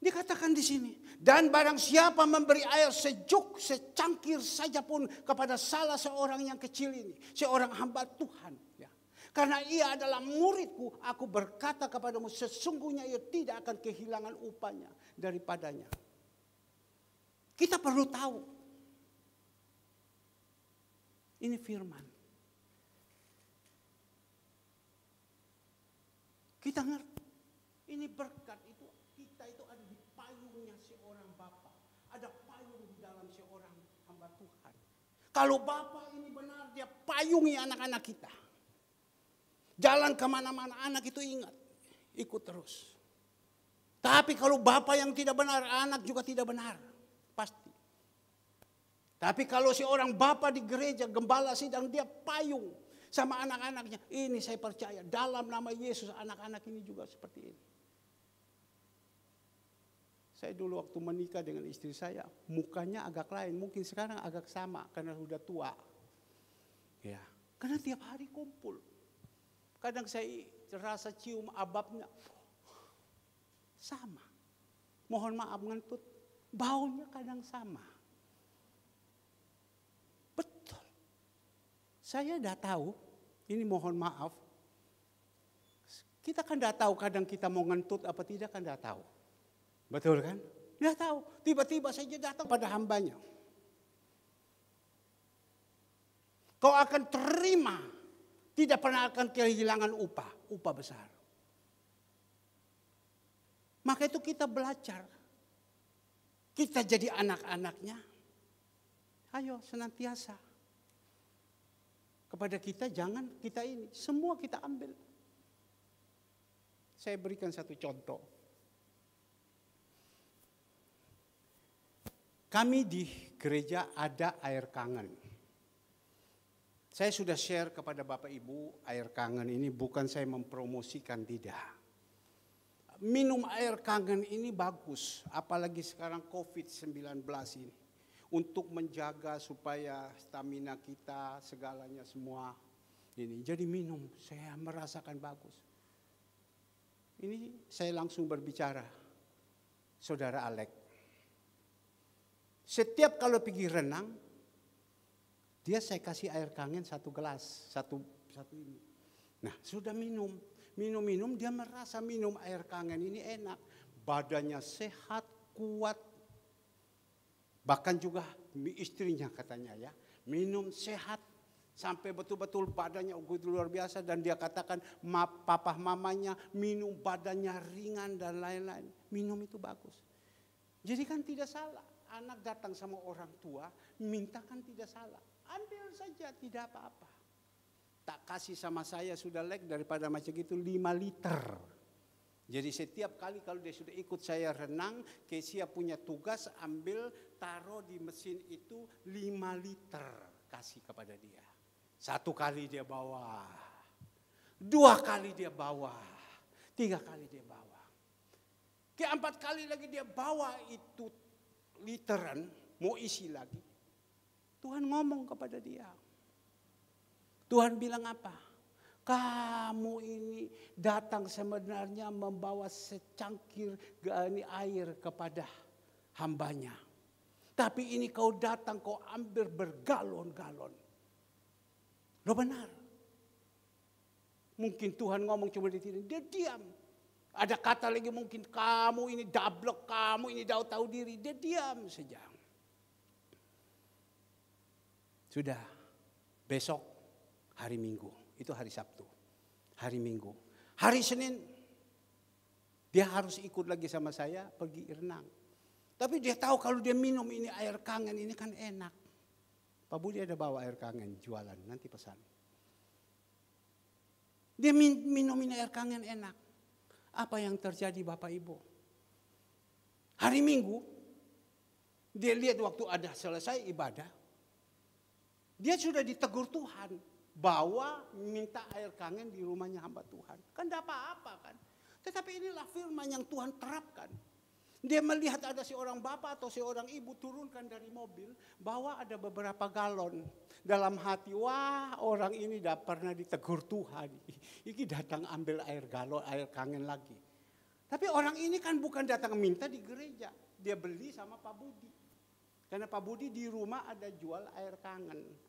Dikatakan di sini, dan barang siapa memberi air sejuk secangkir saja pun kepada salah seorang yang kecil ini, seorang hamba Tuhan, ya. Karena ia adalah muridku, aku berkata kepadamu, sesungguhnya ia tidak akan kehilangan upahnya daripadanya. Kita perlu tahu. Ini firman. Kita ngerti. Ini berkat itu, kita itu ada di payungnya seorang Bapa. Ada payung di dalam seorang hamba Tuhan. Kalau Bapa ini benar, dia payungi anak-anak kita. Jalan kemana-mana anak itu ingat, ikut terus. Tapi kalau bapak yang tidak benar, anak juga tidak benar, pasti. Tapi kalau seorang bapak di gereja, gembala sidang, dia payung sama anak-anaknya. Ini saya percaya, dalam nama Yesus anak-anak ini juga seperti ini. Saya dulu waktu menikah dengan istri saya, mukanya agak lain, mungkin sekarang agak sama karena sudah tua. Ya, karena tiap hari kumpul. Kadang saya terasa cium ababnya sama. Mohon maaf ngentut, baunya kadang sama. Betul. Saya dah tahu, ini mohon maaf. Kita kan dah tahu kadang kita mau ngentut apa tidak kan dah tahu. Betul kan? Dah tahu. Tiba-tiba saja datang pada hambanya. Kau akan terima. Tidak pernah akan kehilangan upah besar. Maka itu kita belajar. Kita jadi anak-anaknya. Ayo senantiasa. Kepada kita jangan kita ini. Semua kita ambil. Saya berikan satu contoh. Kami di gereja ada air kangen. Saya sudah share kepada Bapak Ibu air kangen ini bukan saya mempromosikan, tidak. Minum air kangen ini bagus, apalagi sekarang COVID-19 ini. Untuk menjaga supaya stamina kita segalanya semua ini. Jadi minum, saya merasakan bagus. Ini saya langsung berbicara, Saudara Alek. Setiap kalau pergi renang, dia saya kasih air kangen 1 gelas, satu ini. Nah sudah minum, dia merasa minum air kangen ini enak. Badannya sehat, kuat. Bahkan juga istrinya katanya ya, minum sehat. Sampai betul-betul badannya luar biasa. Dan dia katakan papa mamanya minum badannya ringan dan lain-lain. Minum itu bagus. Jadi kan tidak salah. Anak datang sama orang tua, mintakan tidak salah. Ambil saja, tidak apa-apa. Tak kasih sama saya sudah lek daripada macam itu 5 liter. Jadi setiap kali kalau dia sudah ikut saya renang, Kesia punya tugas ambil taruh di mesin itu 5 liter kasih kepada dia. 1 kali dia bawa, 2 kali dia bawa, 3 kali dia bawa. 4 kali lagi dia bawa itu literan, mau isi lagi. Tuhan ngomong kepada dia. Tuhan bilang apa? Kamu ini datang sebenarnya membawa secangkir air kepada hambanya. Tapi ini kau datang, kau ambil bergalon-galon. Loh benar. Mungkin Tuhan ngomong cuma di sini, dia diam. Ada kata lagi mungkin kamu ini dablek, kamu ini tahu diri. Dia diam saja. Sudah, besok hari Minggu. Itu hari Sabtu, hari Minggu. Hari Senin, dia harus ikut lagi sama saya pergi renang. Tapi dia tahu kalau dia minum ini air kangen ini kan enak. Pak Budi ada bawa air kangen jualan, nanti pesan. Dia minum ini air kangen enak. Apa yang terjadi Bapak Ibu? Hari Minggu, dia lihat waktu ada selesai ibadah, dia sudah ditegur Tuhan. Bawa minta air kangen di rumahnya hamba Tuhan. Kan tidak apa-apa kan. Tetapi inilah firman yang Tuhan terapkan. Dia melihat ada seorang bapak atau seorang ibu turunkan dari mobil. Bawa ada beberapa galon. Dalam hati, wah orang ini tidak pernah ditegur Tuhan. Ini datang ambil air galon, air kangen lagi. Tapi orang ini kan bukan datang minta di gereja. Dia beli sama Pak Budi. Karena Pak Budi di rumah ada jual air kangen.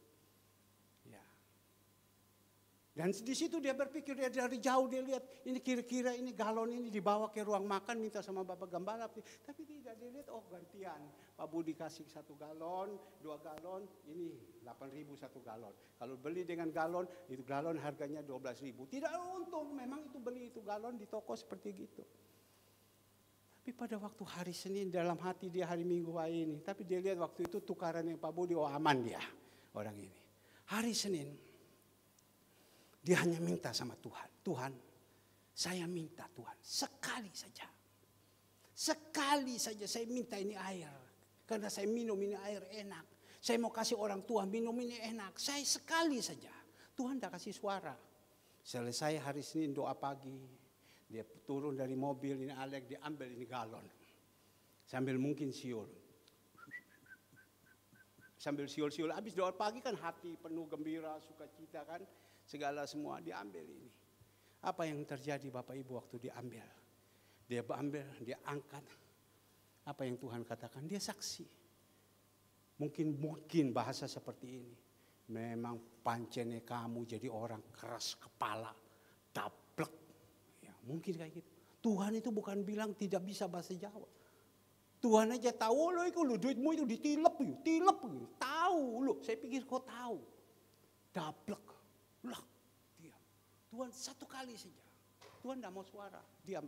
Dan di situ dia berpikir, dia dari jauh dia lihat ini kira-kira ini galon ini dibawa ke ruang makan minta sama Bapak Gembala. Tapi tidak, dia lihat oh gantian. Pak Budi kasih 1 galon, 2 galon, ini 8.000 1 galon. Kalau beli dengan galon, itu galon harganya 12.000. Tidak untung, memang itu beli itu galon di toko seperti gitu. Tapi pada waktu hari Senin dalam hati dia hari Minggu ini. Tapi dia lihat waktu itu tukaran yang Pak Budi, oh aman dia orang ini. Hari Senin. Dia hanya minta sama Tuhan. Tuhan, saya minta Tuhan sekali saja. Sekali saja saya minta ini air. Karena saya minum ini air enak. Saya mau kasih orang tua minum ini enak. Saya sekali saja. Tuhan tidak kasih suara. Selesai hari Senin doa pagi. Dia turun dari mobil ini Alek, dia ambil ini galon. Sambil mungkin siul. Sambil siul-siul. Habis doa pagi kan hati penuh gembira, sukacita kan. Segala semua diambil ini. Apa yang terjadi Bapak Ibu waktu diambil? Dia ambil, dia angkat. Apa yang Tuhan katakan? Dia saksi. Mungkin bahasa seperti ini. Memang pancene kamu jadi orang keras kepala. Dablek. Ya, mungkin kayak gitu. Tuhan itu bukan bilang tidak bisa bahasa Jawa. Tuhan aja tahu loh itu duitmu itu ditilep. Tahu loh, saya pikir kau tahu. Dablek. Lah, diam. Tuhan 1 kali saja. Tuhan tidak mau suara, diam.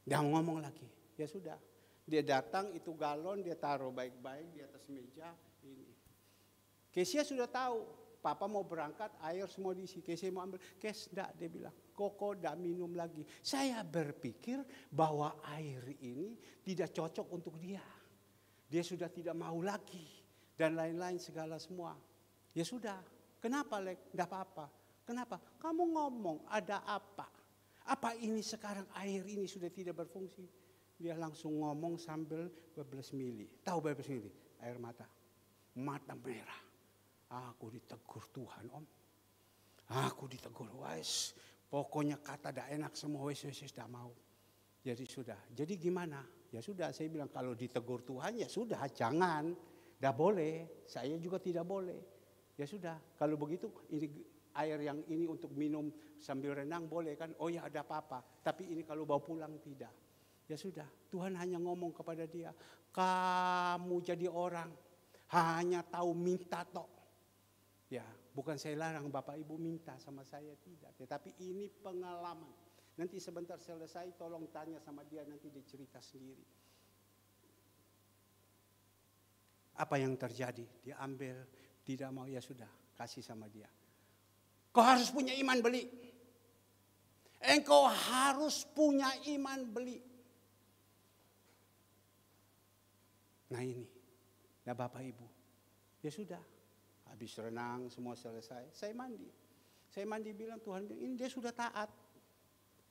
Dia ngomong lagi, ya sudah. Dia datang itu galon, dia taruh baik-baik di atas meja ini. Kesia sudah tahu, Papa mau berangkat, air semua diisi. Kesia mau ambil, Kes enggak, dia bilang, Koko enggak minum lagi. Saya berpikir bahwa air ini tidak cocok untuk dia. Dia sudah tidak mau lagi dan lain-lain segala semua. Ya sudah. Kenapa Lek? Tidak apa-apa. Kenapa? Kamu ngomong ada apa? Apa ini sekarang air ini sudah tidak berfungsi? Dia langsung ngomong sambil bebeles mili. Tahu bebeles mili? Air mata. Mata merah. Aku ditegur Tuhan Om. Aku ditegur. Wes, pokoknya kata tidak enak semua. Wes tidak mau. Jadi sudah. Jadi gimana? Ya sudah saya bilang kalau ditegur Tuhan ya sudah jangan. Tidak boleh. Saya juga tidak boleh. Ya sudah, kalau begitu ini air yang ini untuk minum sambil renang boleh kan? Oh ya ada apa-apa. Tapi ini kalau bawa pulang tidak. Ya sudah, Tuhan hanya ngomong kepada dia, kamu jadi orang hanya tahu minta tok. Ya, bukan saya larang Bapak Ibu minta sama saya tidak, tetapi ini pengalaman. Nanti sebentar selesai tolong tanya sama dia, nanti dia cerita sendiri. Apa yang terjadi? Dia ambil, tidak mau, ya sudah, kasih sama dia. Kau harus punya iman beli. Engkau harus punya iman beli. Nah ini, ya Bapak Ibu, ya sudah. Habis renang semua selesai, saya mandi. Saya mandi bilang, Tuhan bilang, ini dia sudah taat.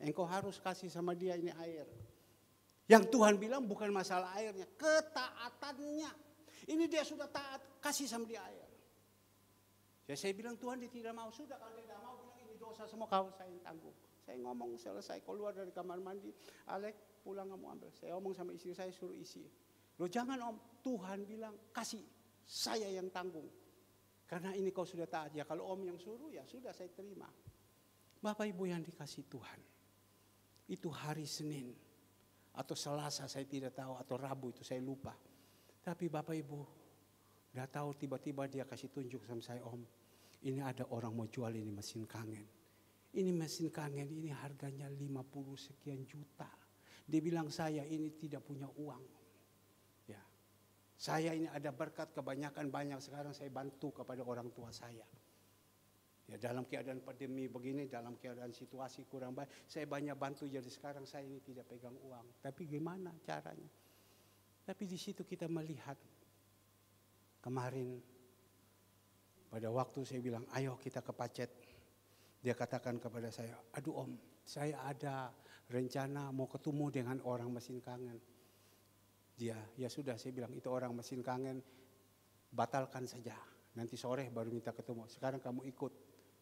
Engkau harus kasih sama dia ini air. Yang Tuhan bilang bukan masalah airnya, ketaatannya. Ini dia sudah taat, kasih sama dia air. Ya saya bilang, Tuhan dia tidak mau. Sudah kalau dia tidak mau, bilang ini dosa semua kau saya yang tanggung. Saya ngomong selesai, keluar dari kamar mandi, Alek pulang kamu ambil. Saya ngomong sama istri saya suruh isi. Loh jangan om, Tuhan bilang kasih, saya yang tanggung. Karena ini kau sudah taat, ya kalau om yang suruh ya sudah saya terima. Bapak Ibu yang dikasih Tuhan, itu hari Senin atau Selasa saya tidak tahu, atau Rabu itu saya lupa. Tapi Bapak Ibu, udah tahu tiba-tiba dia kasih tunjuk sama saya, om ini ada orang mau jual ini mesin kangen. Ini mesin kangen ini harganya 50 sekian juta. Dia bilang saya ini tidak punya uang. Saya ini ada berkat kebanyakan banyak sekarang saya bantu kepada orang tua saya. Ya dalam keadaan pandemi begini, dalam keadaan situasi kurang baik, saya banyak bantu jadi sekarang saya ini tidak pegang uang. Tapi gimana caranya? Tapi di situ kita melihat kemarin pada waktu saya bilang, ayo kita ke Pacet. Dia katakan kepada saya, aduh om, saya ada rencana mau ketemu dengan orang mesin kangen. Dia, ya sudah saya bilang itu orang mesin kangen, batalkan saja. Nanti sore baru minta ketemu. Sekarang kamu ikut.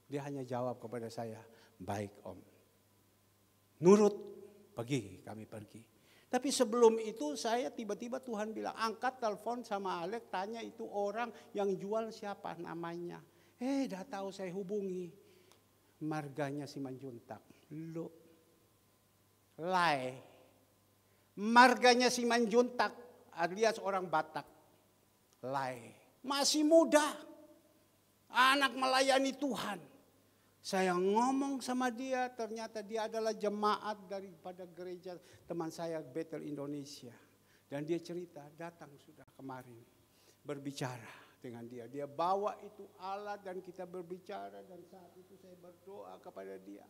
Dia hanya jawab kepada saya, baik om. Nurut, kami pergi. Tapi sebelum itu saya tiba-tiba Tuhan bilang, angkat telepon sama Alek, tanya itu orang yang jual siapa namanya. Dah tahu saya hubungi. Marganya Simanjuntak. Lo, lai. Marganya Simanjuntak alias orang Batak. Lai. Masih muda. Anak melayani Tuhan. Saya ngomong sama dia, ternyata dia adalah jemaat daripada gereja teman saya Bethel Indonesia. Dan dia cerita, datang sudah kemarin. Berbicara dengan dia. Dia bawa itu alat dan kita berbicara. Dan saat itu saya berdoa kepada dia.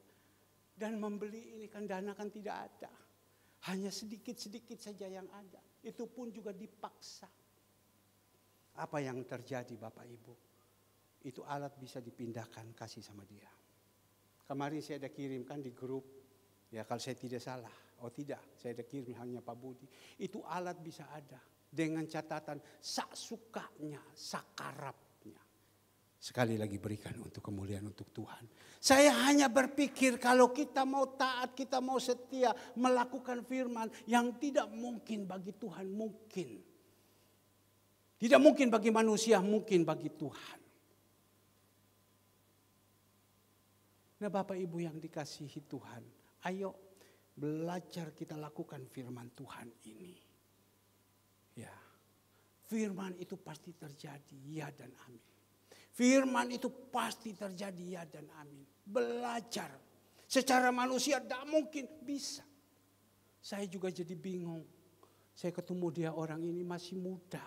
Dan membeli ini kan dana kan tidak ada. Hanya sedikit-sedikit saja yang ada. Itu pun juga dipaksa. Apa yang terjadi Bapak Ibu? Itu alat bisa dipindahkan, kasih sama dia. Kemarin saya ada kirimkan di grup. Ya kalau saya tidak salah. Oh tidak, saya ada kirim hanya Pak Budi. Itu alat bisa ada. Dengan catatan sak sukanya, sakarapnya. Sekali lagi berikan untuk kemuliaan untuk Tuhan. Saya hanya berpikir kalau kita mau taat, kita mau setia melakukan firman yang tidak mungkin bagi Tuhan, mungkin. Tidak mungkin bagi manusia, mungkin bagi Tuhan. Nah Bapak Ibu yang dikasihi Tuhan, ayo belajar kita lakukan firman Tuhan ini. Ya, firman itu pasti terjadi, ya dan amin. Firman itu pasti terjadi, ya dan amin. Belajar. Secara manusia tidak mungkin bisa. Saya juga jadi bingung. Saya ketemu dia orang ini masih muda.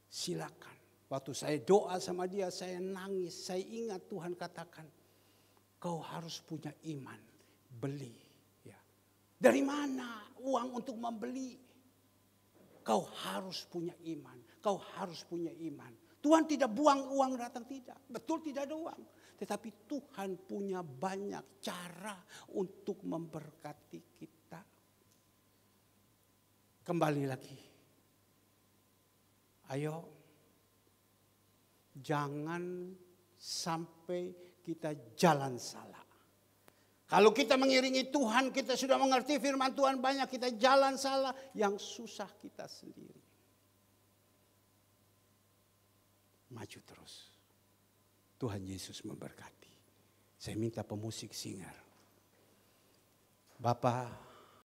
Silakan. Waktu saya doa sama dia, saya nangis. Saya ingat Tuhan katakan, kau harus punya iman. Beli. Ya. Dari mana uang untuk membeli? Kau harus punya iman. Kau harus punya iman. Tuhan tidak buang uang datang, tidak. Betul tidak ada uang. Tetapi Tuhan punya banyak cara untuk memberkati kita. Kembali lagi. Ayo. Jangan sampai kita jalan salah. Kalau kita mengiringi Tuhan, kita sudah mengerti firman Tuhan banyak, kita jalan salah, yang susah kita sendiri. Maju terus. Tuhan Yesus memberkati. Saya minta pemusik singer. Bapak